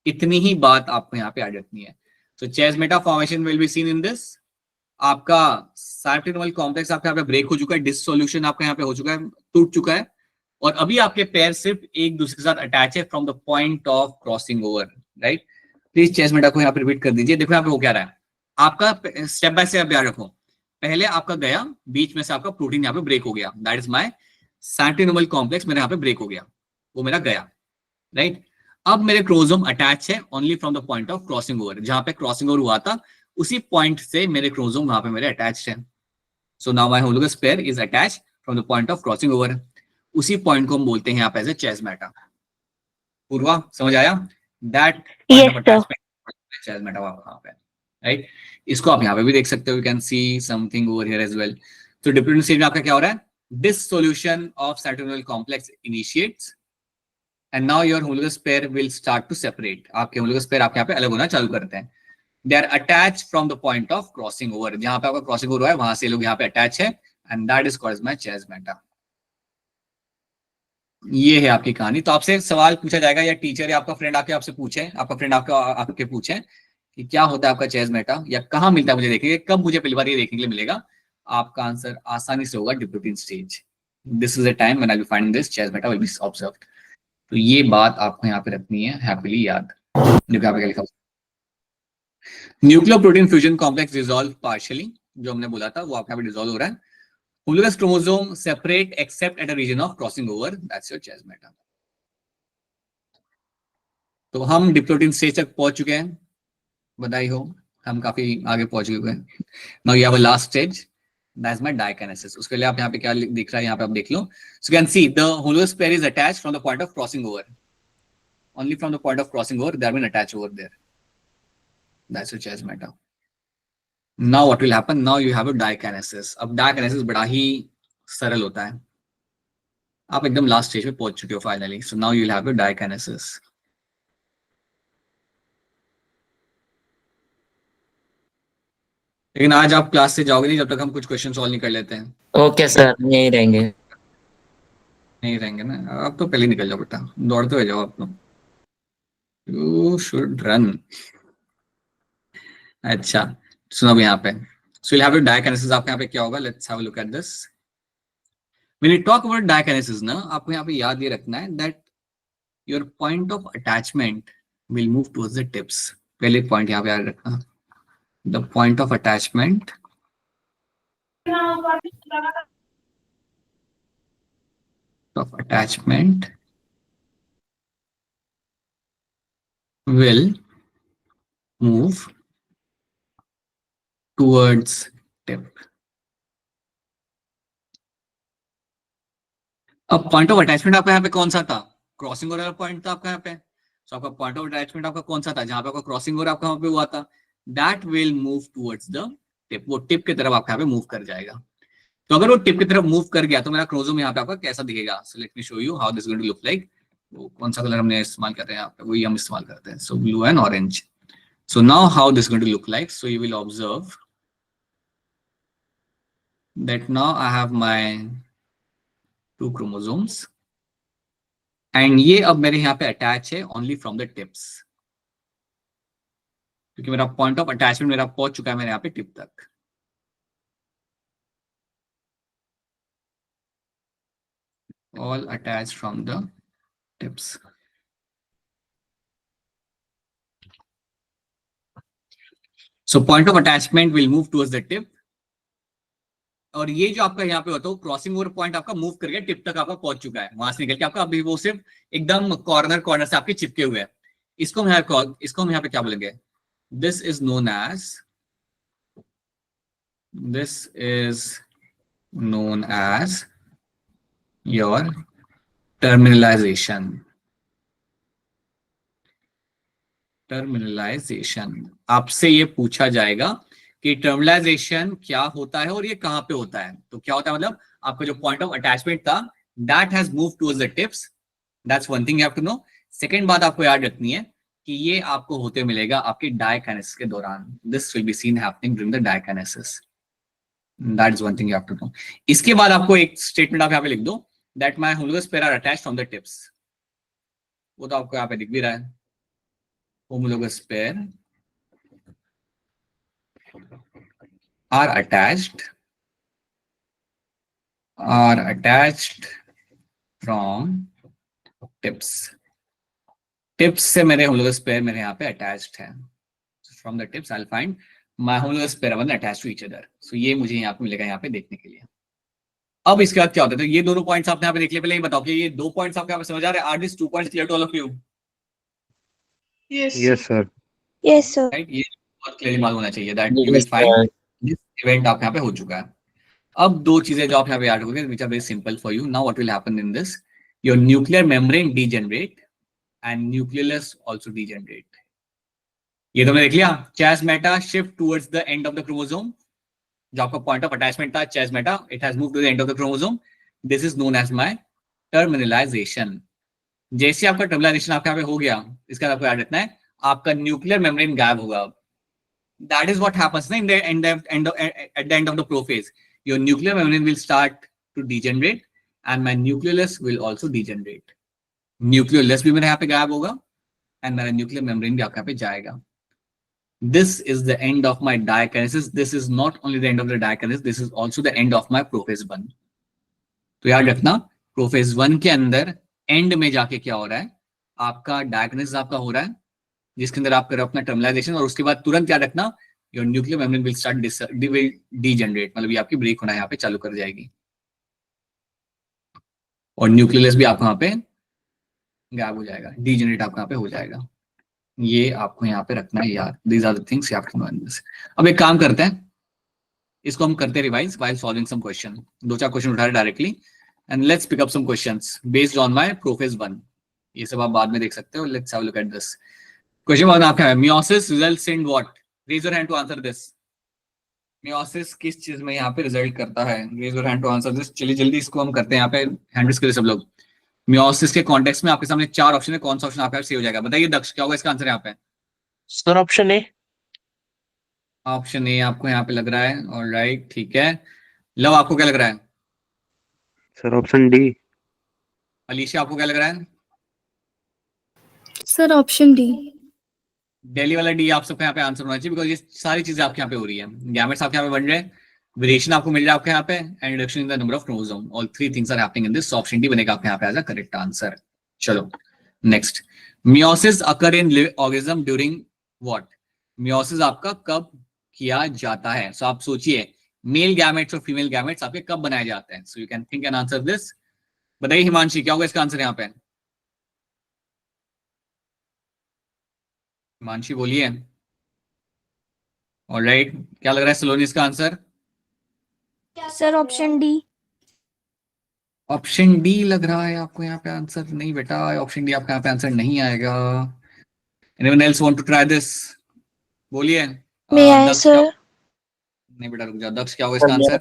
इतनी ही बात आपको यहाँ पे याद रखनी है. So chiasmata formation will be seen in this. आपका साइटोनोमल कॉम्प्लेक्स आपका यहाँ पे ब्रेक हो चुका है, डिसोल्यूशन आपका यहाँ पे हो चुका है, टूट चुका है, और अभी आपके पेयर सिर्फ एक दूसरे के साथ अटैच है from the point of crossing over, right. Please chiasmata को यहाँ पे रिपीट कर दीजिए. देखो यहाँ पे हो क्या रहा है, आपका स्टेप बाय स्टेप याद रखो. पहले आपका गया, बीच में से आपका प्रोटीन यहाँ पे ब्रेक हो गया, दैट इज माय सेंट्रिनोमल कॉम्प्लेक्स मेरे यहाँ पे ब्रेक हो गया, वो मेरा गया, राइट. अब मेरे क्रोमोसोम अटैच है only from the point of crossing over. जहां पे क्रॉसिंग ओवर हुआ था उसी पॉइंट से मेरे क्रोमोसोम वहां पे मेरे अटैच्ड है. So now my homologous pair is attached from the point of crossing over. उसी पॉइंट को हम बोलते हैं यहाँ पे एज अ चियाज़मेटा. पूर्वा समझ आया? दैट पॉइंट ऑफ अटैचमेंट चियाज़मेटा वहां पे, राइट. इसको आप यहाँ पे भी देख सकते हो, you can see something over here as well. तो डिप्लोटिन स्टेज में आपका क्या हो रहा है? Dissolution of synaptonemal complex initiates and now your homologous pair will start to separate. आपके होमोलोगस पेयर आपके यहाँ पे अलग होना चालू करते हैं. They are attached from the point of crossing over. जहां पे आपका क्रॉसिंग ओवर हुआ है वहां से लोग यहाँ पे अटैच है, and that is called my chiasmata. ये है आपकी कहानी. तो आपसे सवाल पूछा जाएगा, या टीचर या आपका फ्रेंड आके आपसे पूछे, आपका फ्रेंड आपके पूछे कि क्या होता है आपका चियाज़मेटा, या कहाँ मिलता है मुझे देखिए, कब मुझे पहली बार ये देखने के लिए मिलेगा, आपका आंसर आसानी से होगा diplotene stage. This is the time when I will find this chiasmata will be observed. तो ये बात आपको यहाँ पे रखनी है हैप्पीली याद. देखो यहाँ पे लिखा nuclear protein fusion complex dissolve partially, जो हमने बोला था वो आपके यहाँ पे डिसॉल्व हो रहा है. Homologous chromosome separate except at a region of crossing over, that's your chiasmata. तो हम डिप्लोटिन स्टेज तक पहुंच चुके हैं, बधाई हो, हम काफी आगे पहुंच चुके हैं. Now you have a last stage that's my diakinesis. उसके लिए आप यहाँ पे क्या दिख रहा है, यहाँ पे आप देख लो। So can see the homologous pair is attached from the point of crossing over, only from the point of crossing over they are been attached over there, that's what is matter. Now what will happen, now you have a diakinesis. अब diakinesis बड़ा ही सरल होता है, आप एकदम last stage पे पहुंच चुके हो finally. So now you will have a diakinesis. लेकिन आज आप क्लास से जाओगे नहीं जब तक हम कुछ क्वेश्चन सॉल्व नहीं कर लेते हैं। ओके सर, यहीं रहेंगे। नहीं रहेंगे ना, आप तो पहले निकल जाओ बेटा, दौड़ते हुए जाओ आप लोग, यू शुड रन। अच्छा सुनो अब यहाँ पे, सो यू हैव अ डायकिनेसिस। आपके यहाँ पे क्या होगा, let's have a look at this. When you talk about diakinesis ना, आपको यहाँ पे याद ये रखना है that your point of attachment will move towards the tips. पहले पॉइंट यहाँ पे याद रखना, the point of attachment will move towards tip. अब पॉइंट ऑफ अटैचमेंट आपका यहाँ पे कौन सा था, क्रॉसिंग ओवर वाला पॉइंट था आपका यहाँ पे। तो आपका पॉइंट ऑफ अटैचमेंट आपका कौन सा था, जहां पे आपका क्रॉसिंग ओवर आपका वहां पे हुआ था, that will move towards the tip. वो टिप की तरफ आपका यहाँ पे मूव कर जाएगा। तो अगर वो टिप की तरफ मूव कर गया तो मेरा क्रोमोसोम यहाँ पे आपका कैसा दिखेगा। So let me show you how this going to look like. वो कौन सा कलर हमने इस्तेमाल करते हैं यहाँ पे, वही हम इस्तेमाल करते हैं, so blue and orange. So now how this going to look like, so you will observe that now I have my 2 chromosomes and ये अब मेरे यहाँ पे अटैच है only from the tips, क्योंकि मेरा पॉइंट ऑफ अटैचमेंट मेरा पहुंच चुका है मेरे यहाँ पे टिप तक। All attached from the tips. So point of attachment will move towards the tip. और ये जो आपका यहाँ पे होता है क्रॉसिंग ओवर पॉइंट आपका मूव करके टिप तक आपका पहुंच चुका है, वहां से निकल के आपका अभी वो सिर्फ एकदम कॉर्नर से आपके चिपके हुए हैं। इसको हम यहाँ पे क्या बोलेंगे, this is known as your terminalisation. आपसे ये पूछा जाएगा कि टर्मिनलाइजेशन क्या होता है और ये कहां पे होता है। तो क्या होता है, मतलब आपका जो पॉइंट ऑफ अटैचमेंट था that has moved towards the tips, that's one thing you have to know. Second बात आपको याद रखनी है कि ये आपको होते मिलेगा आपके डायकिनेसिस के दौरान, this will be seen happening during the diakinesis, that is one thing you have to know. इसके बाद आपको एक स्टेटमेंट आप यहाँ पे लिख दो that my homologous pair are attached from the tips. वो तो आपको यहाँ पे दिख भी रहा है, homologous pair are attached from tips। tips से मेरे homologous pair मेरे यहाँ पे attached है। From the tips I'll find my homologous pair are attached to each other। So ये मुझे यहाँ पे मिलेगा यहाँ पे देखने के लिए। अब इसके बाद क्या होता है, तो ये दोनों पॉइंट्स आपने यहाँ पे देख लिया। पहले ये बताओ कि ये 2 पॉइंट्स आपको यहाँ पे समझ आ रहे हैं, are this 2 points clear to all of you? Yes, sir. Yes, sir. Right, ये बहुत क्लियरली मालूम होना चाहिए that you will find this event आप यहाँ पे हो चुका है। अब 2 चीजें जो आप यहाँ पे याद रखोगे which are very simple for you. Now what will happen in this, your nuclear membrane degenerate and nucleus also degenerate. ये तो मैंने देख लिया, chiasmata shift towards the end of the chromosome. जो आपका पॉइंट ऑफ अटैचमेंट था chiasmata, it has moved to the end of the chromosome, this is known as my terminalisation. जैसे आपका टर्मिनलाइजेशन आपके यहाँ पे हो गया, इसका आपको याद रखना है आपका न्यूक्लियर मेम्ब्रेन गायब होगा। That is what happens at the end of the prophase. Your nuclear membrane will start to degenerate and my nucleolus will also degenerate. Nucleolus भी मेरे यहाँ पे गायब होगा and मेरा nuclear membrane भी आपके यहाँ पे जाएगा। This is the end of my diakinesis. This is not only the end of the diakinesis, this is also the end of my prophase 1. तो याद रखना prophase 1 के अंदर एंड में जाके क्या हो रहा है, आपका डायकिनेसिस आपका हो रहा है जिसके अंदर आप कर अपना टर्मिनलाइजेशन, और उसके बाद तुरंत याद रखना your nuclear membrane will start degenerate, मतलब ये आपकी ब्रेक होना यहाँ पे चालू कर जाएगी और न्यूक्लियस भी आपको यहाँ पे गायब हो जाएगा, डीजेनरेट आपको यहाँ पे हो जाएगा। ये आपको यहाँ पे रखना है यार, these are the things you have to know in this. अब एक काम करते हैं, इसको हम करते revise while solving some question. 2-4 question उठा रहे directly and let's pick up some questions based on my profess 1। ये सब आप बाद में देख सकते हो। Let's have a look at this question. 1 आपका है meiosis results in what? Raise your hand to answer this. Meiosis किस चीज में यहाँ पे रिजल्ट करता है? Raise your hand to answer this. चलिए जल्दी इसको हम करते हैं। यहाँ पे हैंड रेज करिए सब लोग। मियोसिस के कॉन्टेक्स्ट में आपके सामने 4 ऑप्शन है, कौन सा ऑप्शन आपका सही हो जाएगा? बताइए दक्ष, क्या होगा इसका आंसर यहाँ पे? Sir option A. ऑप्शन ए आपको यहाँ पे लग रहा है। ऑलराइट, ठीक है। लव, आपको क्या लग रहा है? Sir option D. अलीशा, आपको क्या लग रहा है? Sir option D. दिल्ली वाला डी आप सबका यहाँ पे आंसर होना चाहिए, बिकॉज ये सारी चीजें आपके यहाँ पे हो रही है। गैमेट्स आपके यहाँ पे बन रहे हैं, वेरिएशन आपको मिल रहा है आपके यहाँ पे, and reduction in the number of chromosome. All 3 things are happening in this. Option D बनेगा आपके यहाँ पे एज अ करेक्ट आंसर। चलो next, meiosis occur in organism during what? Meiosis आपका कब किया जाता है? सो आप सोचिए, मेल गैमेट्स और फीमेल गैमेट्स आपके कब बनाए जाते हैं? So you can think and answer this. बताइए हिमांशी, क्या होगा इसका आंसर यहाँ पे? हिमांशी बोलिए। ऑलराइट, क्या लग रहा है सलोनी इसका answer? Sir option D. Option D लग रहा है आपको यहाँ पे आंसर? नहीं बेटा, ऑप्शन डी आपका यहाँ पे आंसर नहीं आएगा। Anyone else want to try this? बोलिए। May I Daksh sir? नहीं बेटा, रुक जाओ। दक्ष, क्या होगा इसका आंसर?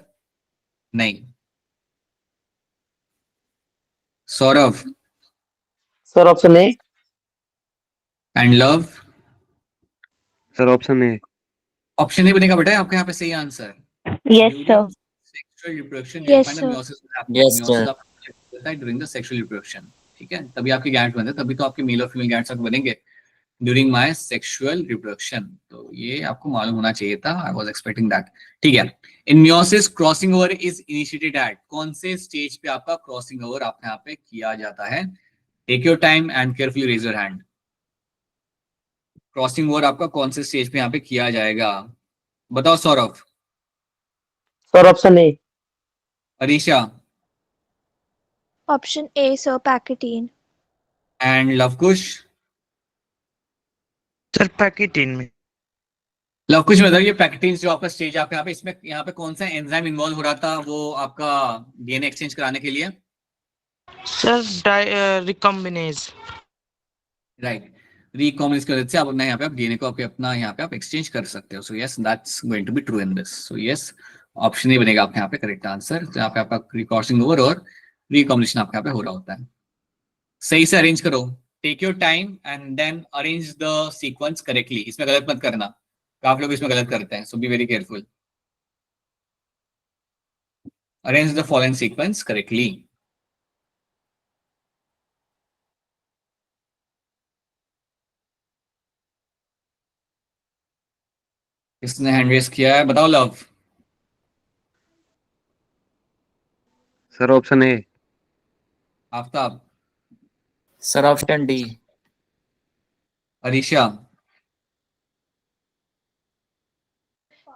नहीं। Saurabh sir option A. And love? Sir option A. Option A बनेगा बेटा आपके यहाँ पे सही answer. Yes sir. Sexual reproduction Yes, sir. Yes, sir. होता है ड्यूरिंग द सेक्सुअल रिप्रोडक्शन, ठीक है? तभी आपके गैमेट्स बनते हैं, तभी तो आपके मेल और फीमेल गैमेट्स बनेंगे ड्यूरिंग माय सेक्सुअल रिप्रोडक्शन। तो ये आपको मालूम होना चाहिए था। आई वाज एक्सपेक्टिंग दैट, ठीक है। In meiosis crossing over is initiated at? कौन से स्टेज पे आपका क्रॉसिंग ओवर आपके यहाँ पे किया जाता है? Take your time and carefully raise your hand. Crossing over आपका कौन से स्टेज पे यहाँ पे किया जाएगा? बताओ Saurabh. Sir option A. Arisha? Option A sir, pachytene. And Lavkush? Sir pachytene में। लवकुश में ये पैकेटीन जो आपका स्टेज आपका यहाँ पे, इसमें यहाँ पे कौन सा एंजाइम इन्वॉल्व हो रहा था वो आपका डीएनए एक्सचेंज कराने के लिए? Sir recombinase. राइट, रिकॉम्बिनेज की वजह से आप अपना यहाँ पे आप डीएनए को अपना यहाँ पे आप एक्सचेंज कर सकते हो। So yes, that's going to be true in this. So yes, option ही बनेगा आपके यहाँ पे करेक्ट आंसर। तो यहाँ पे आपका क्रॉसिंग ओवर और रिकॉम्बिनेशन आपके यहाँ पे हो रहा होता है। सही से अरेंज करो, take your time and then arrange the sequence correctly. इसमें गलत मत करना, काफी लोग इसमें गलत करते हैं। So be very careful. Arrange the following sequence correctly. किसने हैंड रेज किया है? बताओ Love. Sir option A. Aftab? Sir option D. Arisha?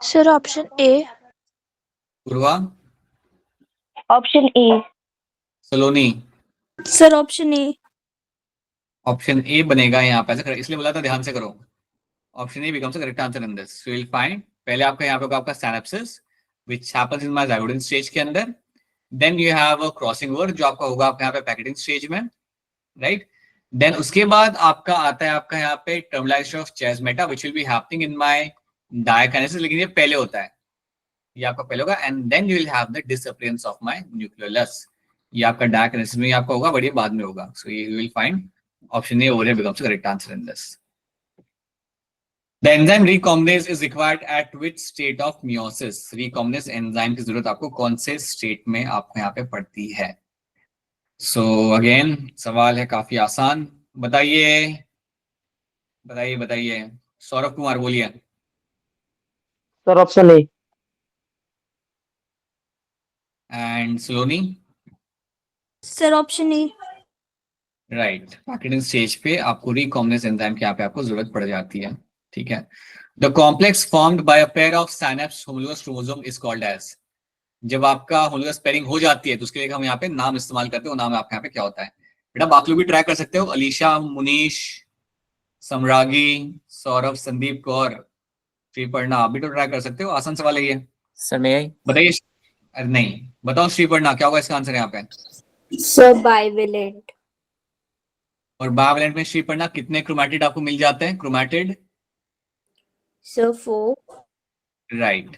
Sir option A. Purva? Option A. Saloni? Sir option A. Option A बनेगा यहाँ पे, ऐसा इसलिए बोला था ध्यान से करो। Option A becomes the correct answer in this. So you will find, पहले आपका यहाँ पे होगा आपका synapsis which happens in my zygotene stage के अंदर। Then you have a crossing over जो आपका होगा आपके यहाँ पे पैकेटिंग स्टेज में, राइट? देन उसके बाद आपका आता है आपका यहाँ पे terminalization of chiasmata which will be happening in my diakinesis, लेकिन ये पहले होता है, ये आपका पहले होगा। And then you will have the disappearance of my nucleolus, ये आपका डायकाइनेसिस में आपका होगा, बट ये बाद में होगा। सो you will find option A over here becomes the correct answer in this. The enzyme recombinase is required at which state of meiosis? Recombinase enzyme की जरूरत आपको कौन से स्टेट में आपको यहाँ पे पड़ती है? So again सवाल है काफी आसान। बताइए बताइए बताइए। सौरभ कुमार बोलिए। Sir option A. And Saloni? Sir option A. Right, packeting stage पे आपको रिकॉम्बिनेज एंजाइम की यहाँ पे आपको जरूरत पड़ जाती है, ठीक है। The complex formed by a pair of synapse homologous chromosome is called as? जब आपका होमोलोगस पेयरिंग हो जाती है तो उसके लिए हम यहाँ पे नाम इस्तेमाल करते हैं, वो नाम आपके यहाँ पे क्या होता है? बेटा बाकी लोग भी ट्राई कर सकते हो, अलीशा, मुनीश, सम्रागी, सौरभ, संदीप कौर, श्रीपर्णा, आप भी तो ट्राई कर सकते हो। आसान सवाल है ये, सर may I? बताइए। अरे नहीं, बताओ श्रीपर्णा, क्या होगा इसका आंसर यहाँ पे? Sir bivalent. और बाइवेलेंट में श्रीपर्णा कितने क्रोमैटिड आपको मिल जाते हैं? Chromatid, sir 4। Right.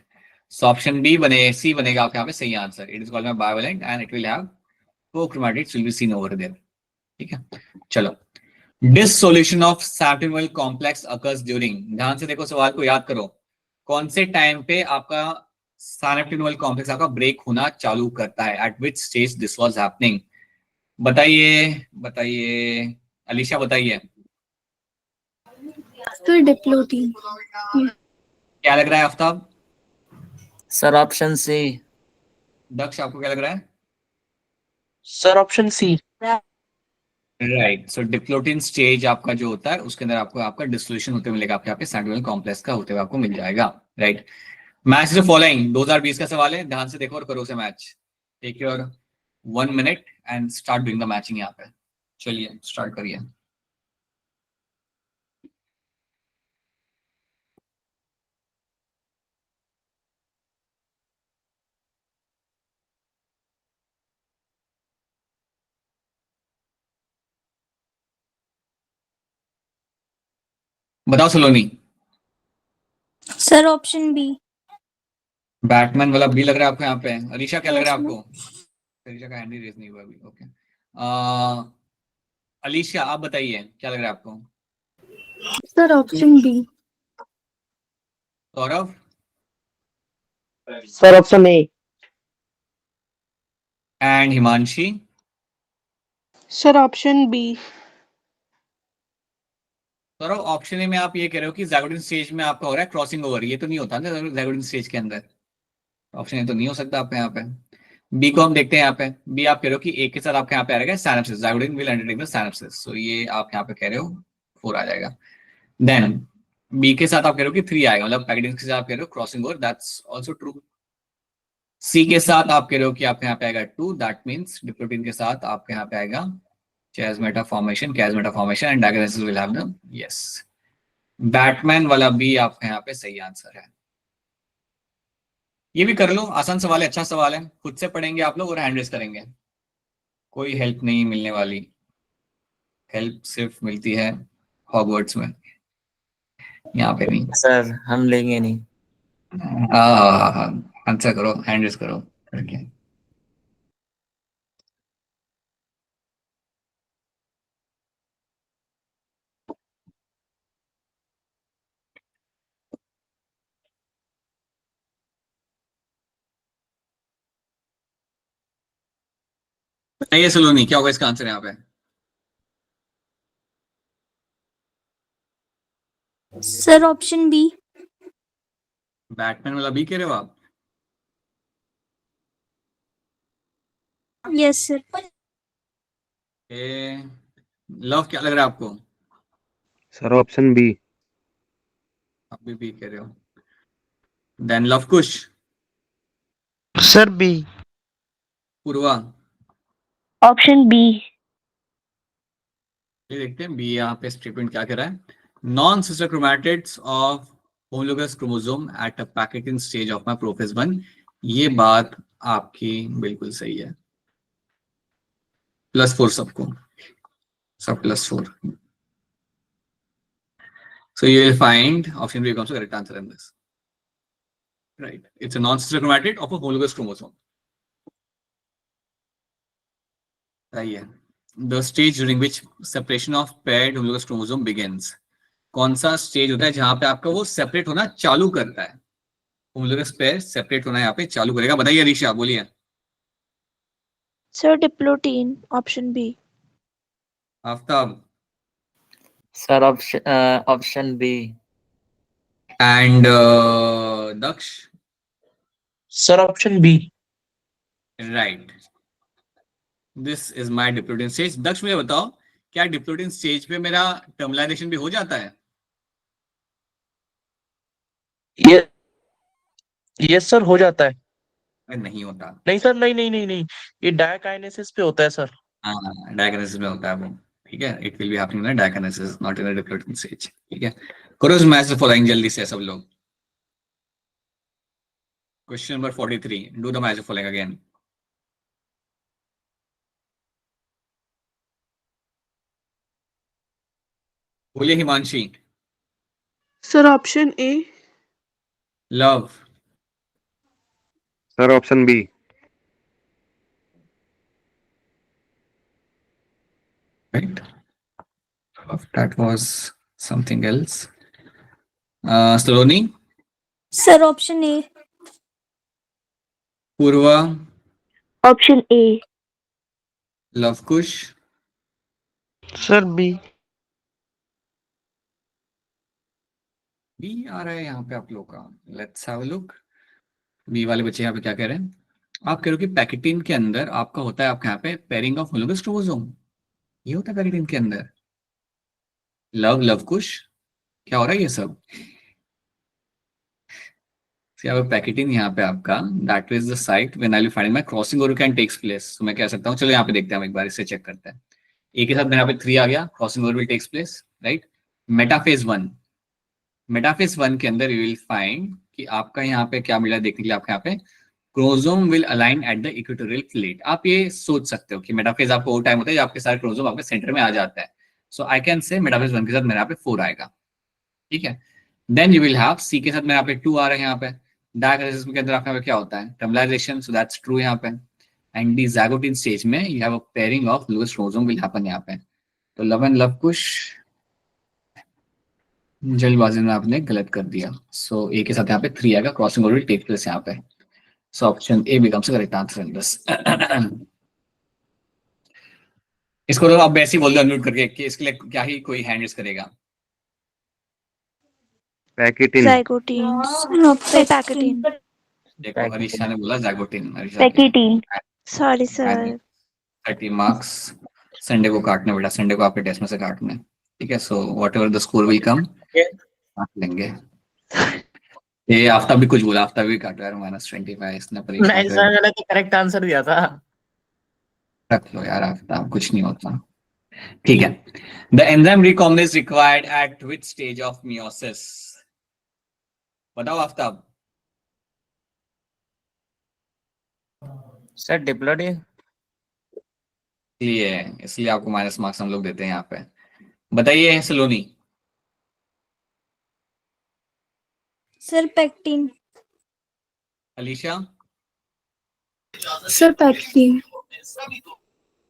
So option B बने, सी बनेगा आपके यहाँ पे सही answer. It is called bivalent and it will have 4 chromatids will be seen over there। ठीक है, चलो। Dissolution of Saturn complex occurs during, ध्यान से देखो सवाल को, याद करो, कौन से टाइम पे आपका साइनेप्टिनोल कॉम्प्लेक्स आपका ब्रेक होना चालू करता है? At which stage this was happening? बताइए बताइए, अलीशा बताइए। Sir diplotene. क्या लग रहा है Aftab? Sir option C. Daksh, आपको क्या लग रहा है? Sir option C. Right. So diplotene stage आपका जो होता है उसके अंदर आपको आपका डिसोल्यूशन होते हुए मिलेगा, आपके यहाँ पे साइनेप्टिनोल कॉम्प्लेक्स का होते हुए आपको मिल जाएगा। राइट। मैच द फॉलोइंग, 2020 का सवाल है, ध्यान से देखो और करो से match. Take your 1 minute and start doing the matching यहाँ पे। चलिए स्टार्ट करिए। बताओ Saloni. Sir option B. Batman वाला बी लग रहा है आपको यहाँ पे। अलीशा, क्या लग रहा है आपको? अलीशा का हैंड रेज नहीं हुआ अभी। ओके, अलीशा आप बताइए, क्या लग रहा है आपको? Sir option B. Saurabh? Sir option A. And Himanshi? Sir option B. Saurabh, option A में आप ये कह रहे हो कि ज़ाइगोटिन स्टेज में आपका हो रहा है क्रॉसिंग ओवर, ये तो नहीं होता ना ज़ाइगोटिन स्टेज के अंदर। ऑप्शन ए तो नहीं हो सकता आपके यहाँ पे। बी को हम देखते हैं यहाँ पे। बी आप कह रहे हो कि ए के साथ आपके यहाँ पे आ रहेगा सिनैप्सिस, ज़ाइगोटिन विल अंडरटेक द सिनैप्सिस, सो ये आप यहाँ पे कह रहे हो 4 आ जाएगा। देन बी के साथ आप कह रहे हो कि 3 आएगा, मतलब पैकेटिंग के साथ आप कह रहे हो crossing over, that's also true. C के साथ आप कह रहे हो कि आपके यहाँ पे आएगा 2, दैट मींस डिप्लोटिन के साथ आपके यहाँ पे आएगा chiasmata formation and diagnosis will have the yes। Batman वाला बी आपके यहाँ पे सही आंसर है। ये भी कर लो, आसान सवाल है, अच्छा सवाल है, खुद से पढ़ेंगे आप लोग और हैंड रेस करेंगे, कोई हेल्प नहीं मिलने वाली। हेल्प सिर्फ मिलती है हॉगवर्ट्स में, यहाँ पे नहीं। सर हम लेंगे नहीं। आंसर करो, हैंड रेस करो करके। बताइए सलोनी, क्या होगा इसका आंसर यहाँ पे? Sir option B. बैटमैन वाला बी कह रहे हो आप? Yes sir. लव, क्या लग रहा है आपको? Sir option B. आप भी बी कह रहे हो। Then Love Kush? Sir B. Purva? Option B. ये देखते हैं बी यहाँ पे स्टेटमेंट क्या कह रहा है। Non sister chromatids of homologous chromosome at a pachytene stage of my profess 1, ये बात आपकी बिल्कुल सही है। +4 सबको, सब +4। So you will find option B becomes the correct answer in this. Right. It's a non-sister chromatid of a homologous chromosome. Yeah. The stage during which separation of paired homologous chromosome begins. कौन सा stage होता है जहां पे आपका वो separate होना चालू करता है? होमोलोगस पेयर सेपरेट होना यहाँ पे चालू करेगा। बताइए अरीशा, बोलिए। Sir diplotene, option B. Aftab? Sir option B. And Daksh? Sir option B. Right, this is my diplotene stage. Daksh मुझे बताओ, क्या डिप्लोटिन स्टेज पे मेरा टर्मिनाइजेशन भी हो जाता है? यस सर, हो जाता है। नहीं होता। नहीं सर, नहीं, ये डायकाइनेसिस पे होता है सर। हाँ, डायकाइनेसिस में होता है वो। ठीक है, it will be happening in diakinesis, not in diplotene stage. ठीक है, करो इस मैच से फॉलोइंग जल्दी से सब लोग। Question number 43. Do the magic following again. बोलिए Himanshi. Sir, option A. Love. Sir, option B. Right. That was something else. Saloni. Sir, option A. Purva. Option A. Love Kush. Sir, B. B आ रहा है यहाँ पे आप लोग का. Let's have a look. B वाले बच्चे यहाँ पे क्या कह रहे हैं? आप कह रहे हो कि पैकेटिन के अंदर आपका होता है आपके यहाँ पे पेयरिंग ऑफ होमोलोगस क्रोमोसोम. ये होता है पैकेटिन के अंदर. लव कुश क्या हो रहा है ये सब? पैकेटिन यहाँ पे आपका that is the site when I will find my crossing over can takes place. तो मैं कह सकता हूँ, चलो यहाँ पे देखते हैं हम एक बार, इससे चेक करते हैं. एक के साथ मेरे यहाँ पे 3 आ गया, crossing over will takes place, right. Metaphase 1 के अंदर यू विल फाइंड कि आपका यहाँ पे क्या मिला देखने के लिए. आपके यहाँ पे chromosome will align at the equatorial plate. आप ये सोच सकते हो कि मेटाफेज आपको वो टाइम होता है जब आपके सारे क्रोमोसोम आपके सेंटर में आ जाता है. सो आई कैन से मेटाफेज 1 के साथ मेरे यहाँ पे 4 आएगा. ठीक है. देन यू विल हैव सी के साथ मेरे यहाँ पे 2 आ रहे हैं. यहाँ पे डायग्राइसिस के अंदर आपके क्या होता है? टर्मिनलाइजेशन. सो दैट्स ट्रू यहाँ पे. एंड दी ज़ाइगोटिन स्टेज में you have a pairing of loose chromosome will happen यहाँ पे. तो लव एंड लव कुश जल्दबाजी में आपने गलत कर दिया. सो ए के साथ यहाँ पे 3 आएगा, crossing over will take place यहाँ पे. So option A becomes the correct answer in this. इसको तो आप वैसे ही बोल दो अनम्यूट करके कि इसके लिए क्या ही कोई हैंड रेज करेगा. Packetin. Zygotin. Packetin. देखो अरीशा ने बोला zygotene. Pachytene. Sorry, sir. 30 marks. Sunday को काटने बेटा, संडे को आपके टेस्ट में से काटने. ठीक है. So what ever the score will come काट लेंगे. ये आफ्ताब भी कुछ बोला, आफ्ताब भी काट रहा है -25. इसने परीक्षा नहीं सर, मैंने तो करेक्ट आंसर दिया था. रख लो यार आफ्ताब, कुछ नहीं होता. ठीक है. The enzyme recombinase required at which stage of meiosis? बताओ आफ्ताब. सर डिप्लोडी. इसलिए आपको माइनस मार्क्स हम लोग देते हैं यहाँ पे. बताइए Saloni. Sir pectin. Alisha. Sir, pectin.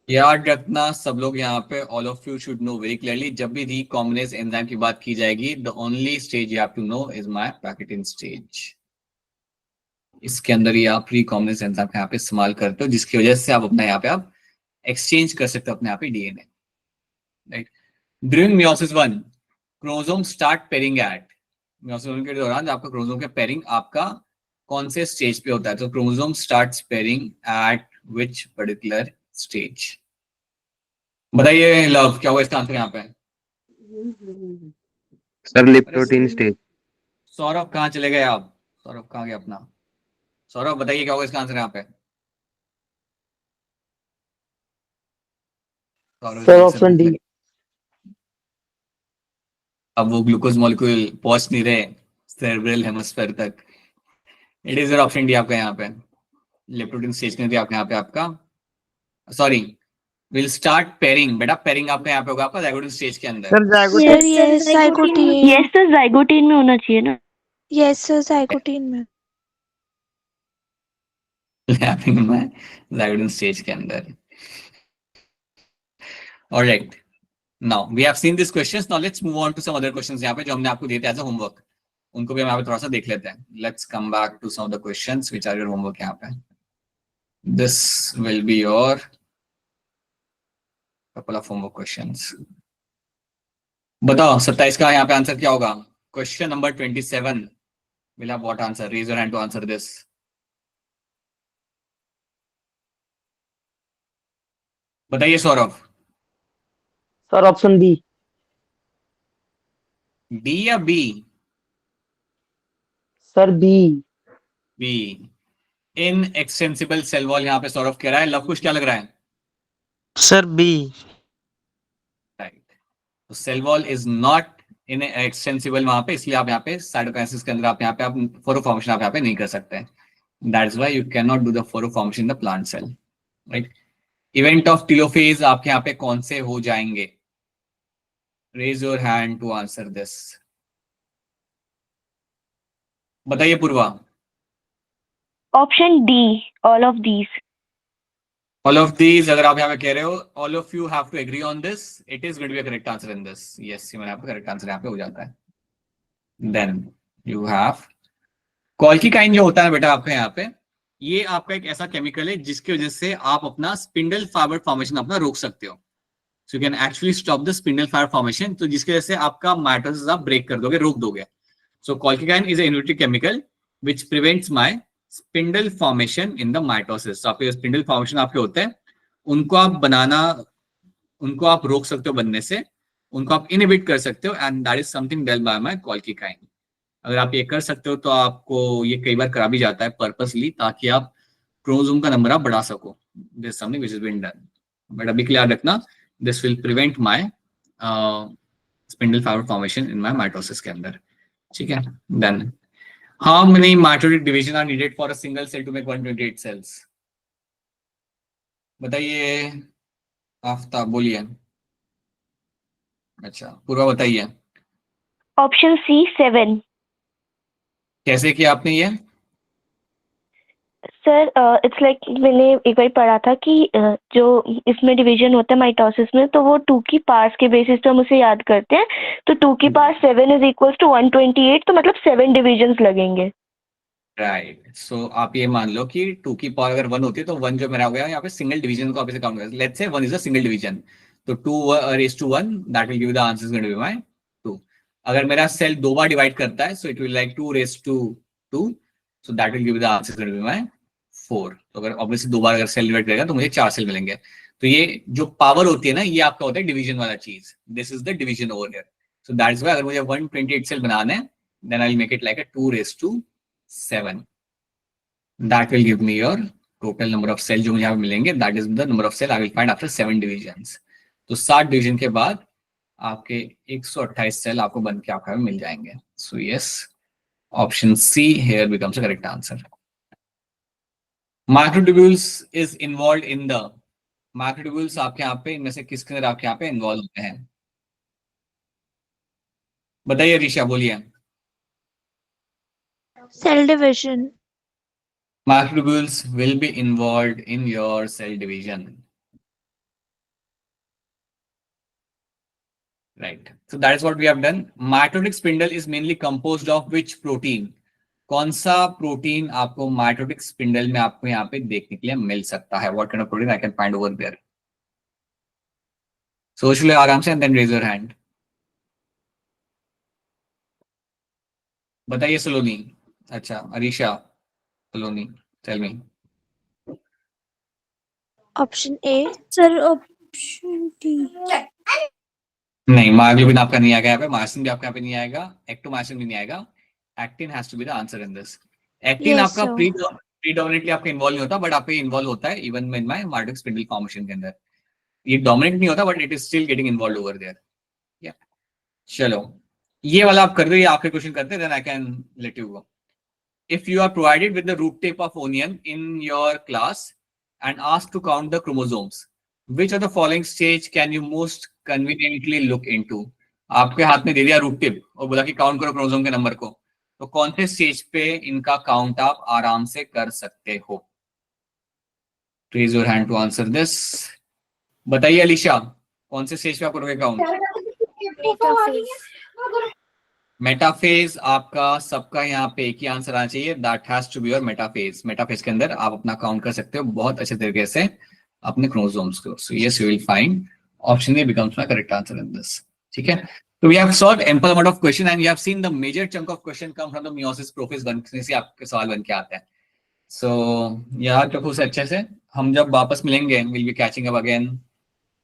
याद रखना सब लोग यहाँ पे, all of you should know very clearly, जब भी रिकॉम्बिनेज एंजाइम की बात की जाएगी the only stage you have to know is my pachytene stage. इसके अंदर ही आप रिकॉम्बिनेज एंजाइम का यहाँ पे इस्तेमाल करते हो, जिसकी वजह से आप अपना यहाँ पे आप एक्सचेंज कर सकते हो अपने यहाँ पे DNA. Right. During meiosis 1 chromosome start pairing at. Meiosis 1 के दौरान आपका क्रोमोसोम का पेयरिंग आपका कौन से स्टेज पे होता है? तो chromosome starts pairing at which particular stage? बताइए लव, क्या हुआ इसका आंसर यहाँ पे? Sir, Liptotin stage. सौरभ कहाँ चले गए आप? सौरभ कहाँ गए अपना? सौरभ बताइए क्या होगा इसका आंसर यहाँ पे? Sir option D. अब वो ग्लूकोज मॉलिक्यूल पहुंच नहीं रहे सेरेब्रल हेमिस्फीयर तक. इट इज ऑप्शन डी आपका यहाँ पे. लेप्टोटिन स्टेज के अंदर आपके यहाँ पे आपका सॉरी विल स्टार्ट पेयरिंग. बेटा पेयरिंग आपका यहाँ पे होगा आपका ज़ाइगोटिन स्टेज के अंदर. Sir, yes, zygotin. यस तो ज़ाइगोटिन में होना चाहिए ना. Yes, sir, zygotin में. लैपिंग में ज़ाइगोटिन स्टेज के अंदर. Alright. Now we have seen this questions. Now let's move on to some other questions यहाँ पे जो हमने आपको दिए थे एज अ होमवर्क. उनको भी हम यहाँ पे थोड़ा सा देख लेते हैं. Let's come back to some of the questions which are your homework. यहाँ पे this will be your couple of homework questions. बताओ 27 का यहाँ पे आंसर क्या होगा? Question number 27 will have what answer? Raise your hand to answer this. बताइए Saurabh. Sir option B. D या B? Sir B. B. Inextensible cell wall यहाँ पे सौरभ कह रहा है. लव कुछ क्या लग रहा है? Sir, B. राइट. तो cell wall is not inextensible वहां पे, इसलिए आप यहाँ पे साइटोकाइनेसिस के अंदर आप यहाँ पे आप फोरो फॉर्मेशन आप यहाँ पे नहीं कर सकते. That is why you cannot do the furrow formation in the plant cell, right? Event of telophase आपके यहाँ पे कौन से हो जाएंगे? Raise your hand to answer this. बताइए पूर्वा. Option D, all of these. All of these, अगर आप यहाँ पे कह रहे हो, all of you have to agree on this. It is going to be a correct answer in this. Yes, ये मैंने आपको correct answer यहाँ पे हो जाता है. Then you have कॉल्किकाइन जो होता है बेटा आपके यहाँ पे, ये आपका एक ऐसा केमिकल है जिसकी वजह से आप अपना स्पिंडल फाइबर फॉर्मेशन अपना रोक सकते हो. सो you can actually stop the spindle fibre formation. तो जिसकी वजह से आपका माइटोसिस आप ब्रेक कर दोगे, रोक दोगे. So colchicine is a innovative chemical which prevents my spindle formation in the mitosis. आपके स्पिंडल फॉर्मेशन आपके होते हैं, उनको आप रोक सकते हो बनने से, उनको आप इनहिबिट कर सकते हो, and that is something done by my colchicine. अगर आप ये कर सकते हो तो आपको ये कई बार करा भी जाता है पर्पसली, ताकि आप क्रोमोसोम का नंबर आप बढ़ा सको. This something which is been done. But अभी क्लियर रखना, this will prevent my spindle fibre formation in my mitosis के अंदर. ठीक है. Then how many mitotic division are needed for a single cell to make 128 cells? बताइए. आफ्ताब बोलिए. अच्छा पूर्वा बताइए. Option C, 7. कैसे किया आपने ये? सर इट्स लाइक मैंने एक बार पढ़ा था कि जो इसमें डिवीजन होता है माइटोसिस में, तो वो 2 की पावर्स के बेसिस पे हम उसे याद करते हैं. तो 2 की पावर 7 इज इक्वल टू 128, तो मतलब 7 डिविजन्स लगेंगे. राइट. सो आप ये मान लो कि 2 की पावर अगर 1 होती है तो 1 जो मेरा हो गया यहाँ पे सिंगल डिवीजन को आप इसे काउंट करें. Let's say 1 is a single division, तो 2 raised to 1 that will give the answer is going to be my 2. अगर मेरा सेल 2 बार डिवाइड करता है, so it will like 2 raised to 2, so that will give the answer is going to be my 4. तो अगर obviously 2 बार अगर cell divide करेगा तो मुझे 4 सेल मिलेंगे. तो ये जो पावर होती है ना, ये आपका होता है डिवीजन वाला चीज. This is the division over here. So that is why अगर मुझे 128 सेल बनाना है, then I will make it like a 2 raised to 7. That will give me your total number of cell जो मुझे यहाँ पे मिलेंगे. That is the number of cell I will find after 7 divisions. तो 7 डिवीजन के बाद आपके 128 सेल आपको बन के आपका मिल जाएंगे. So yes, option C here becomes the correct answer. Microtubules is involved in the microtubules आपके यहाँ पे इनमें से किसके अंदर आपके यहाँ पे इन्वॉल्व होते हैं? बताइए ऋषा, बोलिए. Cell division. Microtubules will be involved in your cell division. Right. So that is what we have done. Mitotic spindle is mainly composed of which protein? कौन सा प्रोटीन आपको माइटोटिक स्पिंडल में आपको यहाँ पे देखने के लिए मिल सकता है? What kind of protein I can find over there? सोच लो आराम से and then raise your hand. बताइए सलोनी. अच्छा अरीशा. सलोनी, tell me. Option A. Sir, option D. नहीं, मायोग्लोबिन आपका नहीं आएगा यहाँ पे, मायोसिन भी आपका यहाँ पे नहीं आएगा, एक्टोमायोसिन भी नहीं आएगा. Actin has to be the answer in this. Actin Yes, आपका sir. प्रीडोमिनेटली आपका इन्वॉल्व नहीं होता, बट आपका इन्वॉल्व होता है even in my mitotic spindle formation के अंदर. ये डोमिनेट नहीं होता, but it is still getting involve over there. या चलो ये वाला आप कर दो, ये आपके क्वेश्चन करते हैं, then I can let you go. If you are provided with the root tip of onion in your class and asked to count the chromosomes, which of the following stage can you most conveniently look into? आपके हाथ में दे दिया root tip और बोला कि count करो chromosome के number को, तो कौन से स्टेज पे इनका काउंट आप आराम से कर सकते हो? Raise your hand to answer this. बताइए अलीशा, कौन से स्टेज पे आप करोगे काउंट? मेटाफेज आपका सबका यहाँ पे एक ही आंसर आना चाहिए. That has to be your metaphase. Metaphase के अंदर आप अपना काउंट कर सकते हो बहुत अच्छे तरीके से अपने क्रोमोसोम्स को. So yes you will find option A becomes my correct answer in this. ठीक है. तो we have solved ample amount of question and you have seen the major chunk of question come from the meiosis prophase बनने से आपके सवाल बन के आते हैं. सो याद रखो से अच्छे से. हम जब वापस मिलेंगे will be catching up again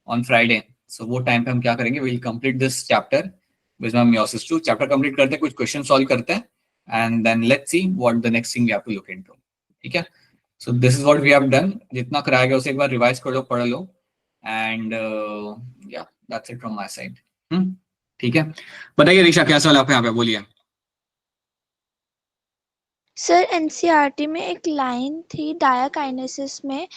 on Friday. So वो टाइम पे हम क्या करेंगे, will complete this chapter meiosis 2 chapter complete करते हैं, कुछ क्वेश्चन सॉल्व करते हैं, and then let's see what the next thing we have to look into. ठीक है. So this is what we have done. जितना कराया गया उसे एक बार रिवाइज कर लो, पढ़ लो, एंड या that's it from my side. ठीक है. बताइए ऋषा, क्या सवाल आप यहाँ पे बोलिए. सर एनसीईआरटी में एक लाइन थी डायाकाइनेसिस में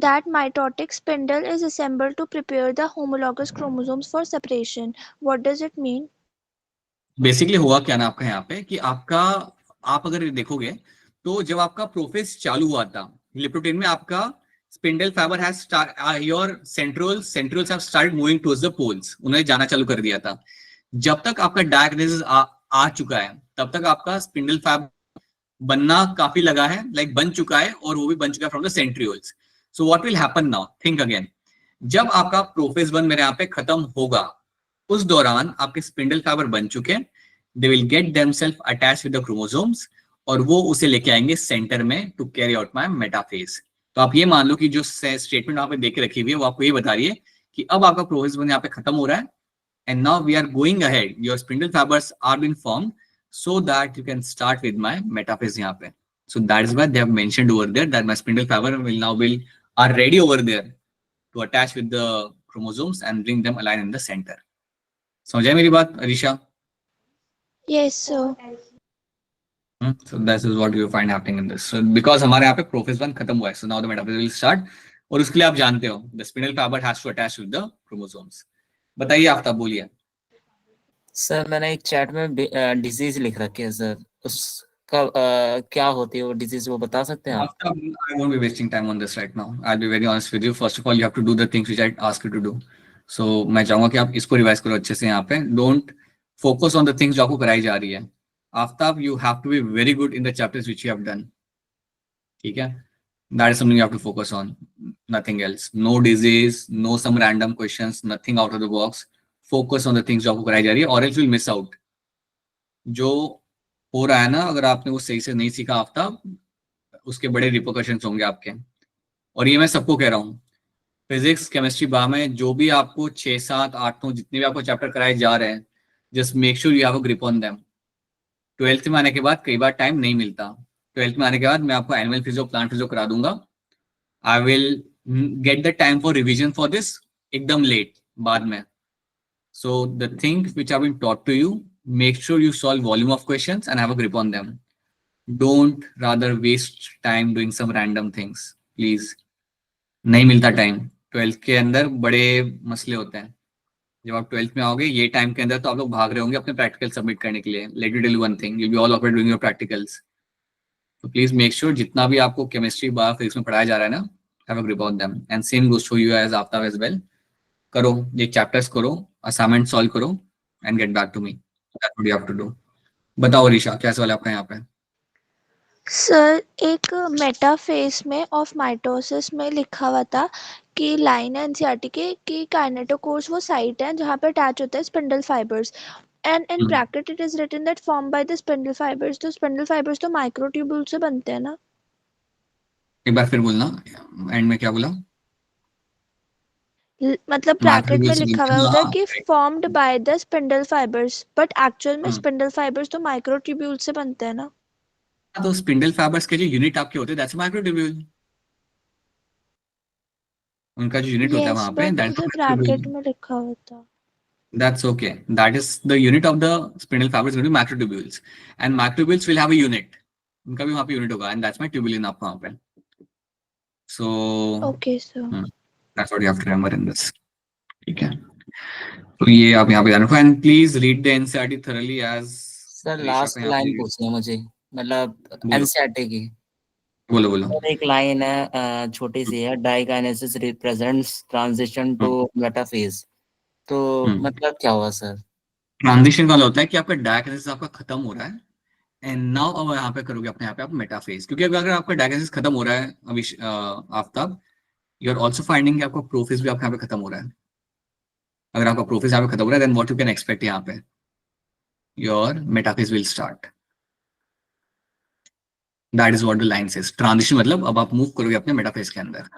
that mitotic spindle is assembled to prepare the homologous chromosomes for separation. What does it mean? Basically हुआ क्या ना आपका यहाँ पे कि आपका, आप अगर देखोगे तो जब आपका प्रोफेस चालू हुआ था लिपोप्रोटीन में, आपका spindle fibre has your centrioles have started moving towards the poles, उन्होंने जाना चालू कर दिया था। जब तक आपका डायग्नोसिस आ चुका है तब तक आपका स्पिंडल फाइबर बनना काफी लगा है, लाइक बन चुका है, और वो भी बन चुका है from the centrioles. So what will happen now, think again, जब आपका प्रोफेस 1 मेरे यहाँ पे खत्म होगा उस दौरान आपके स्पिंडल फाइबर बन चुके हैं, they will get themself attached with the chromosomes, और वो उसे लेके आएंगे सेंटर में to carry out my metaphase. तो आप ये मान लो कि जो स्टेटमेंट वहां पे देख के रखी हुई है वो आपको ये बता रही है कि अब आपका प्रोफेस 1 यहाँ पे खत्म हो रहा है, and now we are going ahead, your spindle fibres are been formed so that you can start with my metaphase यहाँ पे. So that is why they have mentioned over there that my spindle fiber are ready over there to attach with the chromosomes and bring them align in the center. समझे मेरी बात Arisha? Yes, sir. So this is what you find happening in this. So because हमारे यहाँ पे profess 1 खत्म हुआ है, so now the metaphase will start, और उसके लिए आप जानते हो the spindle fiber has to attach with the chromosomes. बताइए आफ्ताब, बोलिए। सर मैंने एक चैट में डिजीज लिख रखी है सर, उसका क्या होती है वो डिजीज, वो बता सकते हैं आप? I won't be wasting time on this right now. I'll be very honest with you. First of all, you have to do the things which I ask you to do. So मैं चाहूंगा कि आप इसको revise करो अच्छे से यहाँ पे. Don't focus on the things जो आपको कराई जा रही है. Aftab, you have to be very good in the chapters which you have done. ठीक है? That is something you have to focus on. Nothing else. No disease, no some random questions, nothing out of the box. Focus on the things जो आपको कराई जा रही है, or else you'll miss out. जो हो रहा है ना, अगर आपने वो सही से नहीं सीखा आफ्ताब, उसके बड़े रिपोर्कशंस होंगे आपके। और ये मैं सबको कह रहा हूँ, फिजिक्स, केमिस्ट्री, बायो में जो भी आपको 6, 7, 8, 9 जितने भी आपको चैप्टर कराए जा रहे हैं, just make sure you have a grip on them. 12th में आने के बाद कई बार टाइम नहीं मिलता, 12th में आने के बाद मैं आपको एनिमल फिजियो, प्लांट फिजियो करा दूंगा। आई will get the time for revision for this एकदम लेट बाद में। So the things which have been taught to you, make sure you solve volume of questions and have a grip on them. Don't rather waste time doing some random things, please. नहीं मिलता time, 12th के अंदर बड़े मसले होते हैं। जब आप 12th में आओगे ये टाइम के अंदर तो आप लोग भाग रहे होंगे अपने प्रैक्टिकल सबमिट करने के लिए। Let me tell you one thing, you'll be all awkward doing your practicals. So please make sure जितना भी आपको केमिस्ट्री, बायो, फिजिक्स में पढ़ाया जा रहा है ना, have a grip on them. And same goes to you as Aftab as well. करो ये चैप्टर्स, करो असाइनमेंट सॉल्व करो and get back to me, that's what you have to do. बताओ ऋषा, क्या सवाल है आपका यहाँ पे? सर एक मेटाफेज में ऑफ माइटोसिस में लिखा हुआ था कि लाइन है एनसीईआरटी के कि काइनेटोकोर्स वो साइट है जहाँ पे अटैच होता है spindle fibres, and in bracket it is written that form by the spindle fibres. तो स्पिंडल फाइबर्स तो माइक्रोट्यूब्यूल से बनते हैं ना? एक बार फिर बोलना, एंड में क्या बोला? मतलब ब्रैकेट में लिखा हुआ है उधर कि formed by the spindle fibres, but actual में स्पिंडल फाइबर्स तो माइक्रोट्यूब्यूल से बनते हैं ना? तो स्पिंडल फाइबर्स के जो यूनिट आपके होते हैं दैट्स माइक्रोट्यूब्यूल, उनका जो यूनिट होता है वहां पे दैट्स ब्रैकेट में लिखा हुआ था। That's okay. That is the unit of the spindle fibers will be macrotubules, and macrotubules will have a unit. उनका भी वहाँ पे यूनिट होगा, and that's my tubulin आपका वहाँ पे. So okay, so that's what you have to remember in this. ठीक है, तो ये आप यहाँ पे जानो, and please read the NCERT thoroughly as. Sir last line पूछनी है मुझे, मतलब एनसीईआरटी की। बोलो बोलो। एक लाइन है छोटी सी है, diakinesis represents transition to metaphase, तो मतलब क्या हुआ सर? ट्रांजिशन का होता है कि आपका डायकाइनेसिस आपका खत्म हो रहा है, एंड नाउ अब यहाँ पे करोगे अपने यहाँ पे आप मेटाफेज, क्योंकि अगर आपका डायकाइनेसिस खत्म हो रहा है अभी Aftab, you are also finding आपका प्रोफेज भी आपका यहाँ पे खत्म हो रहा है। अगर आपका प्रोफेज यहाँ पे खत्म हो रहा है, then what you can expect यहाँ पे, your metaphase will start. That is what the line says. Transition मतलब अब आप मूव करोगे अपने मेटाफेज के अंदर,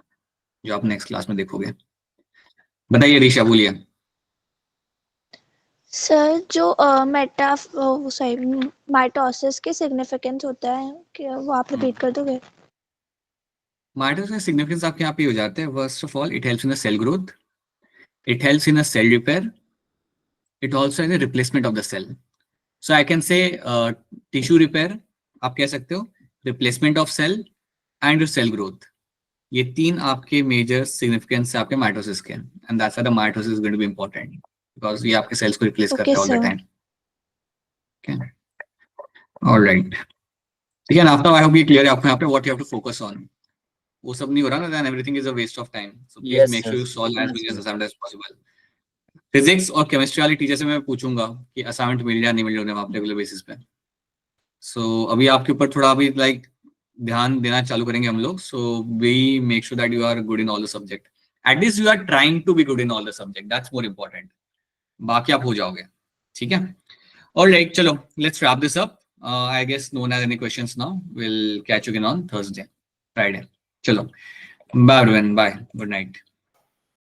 जो आप नेक्स्ट क्लास में देखोगे। बताइए ऋषा, बोलिए। सर जो माइटोसिस के सिग्निफिकेंस होता है क्या वो आप रिपीट कर दोगे? माइटोसिस के सिग्निफिकेंस आपके यहाँ पे हो जाते हैं। First of all, it helps in the cell growth, it helps in the cell repair, it also in the replacement of the cell. So I can say tissue repair आप कह सकते हो, replacement of cell and cell growth, ये 3 आपके major significance है आपके mitosis के, and that's why the mitosis is going to be important because ये आपके सेल्स को रिप्लेस करता है all the time. Okay, alright, ठीक है ना। आफ्टर आई होप ये क्लियर है आपको यहाँ पे what you have to focus on. वो सब नहीं हो रहा ना, then everything is a waste of time, so please make sure you solve as much assignment as possible. Physics और केमिस्ट्री वाली टीचर से मैं पूछूंगा कि असाइनमेंट मिल या नहीं मिल रहा आप रेगुलर बेसिस पे। सो अभी आपके ऊपर थोड़ा अभी लाइक ध्यान देना चालू करेंगे हम लोग। So we make sure that you are good in all the subject, at least you are trying to be good in all the subject, that's more important. बाकी आप हो जाओगे, ठीक है। ऑलराइट, चलो let's wrap this up. I guess no one has any questions now. We'll catch you again on Thursday, Friday. Chalo. Bye everyone. Bye. Good night.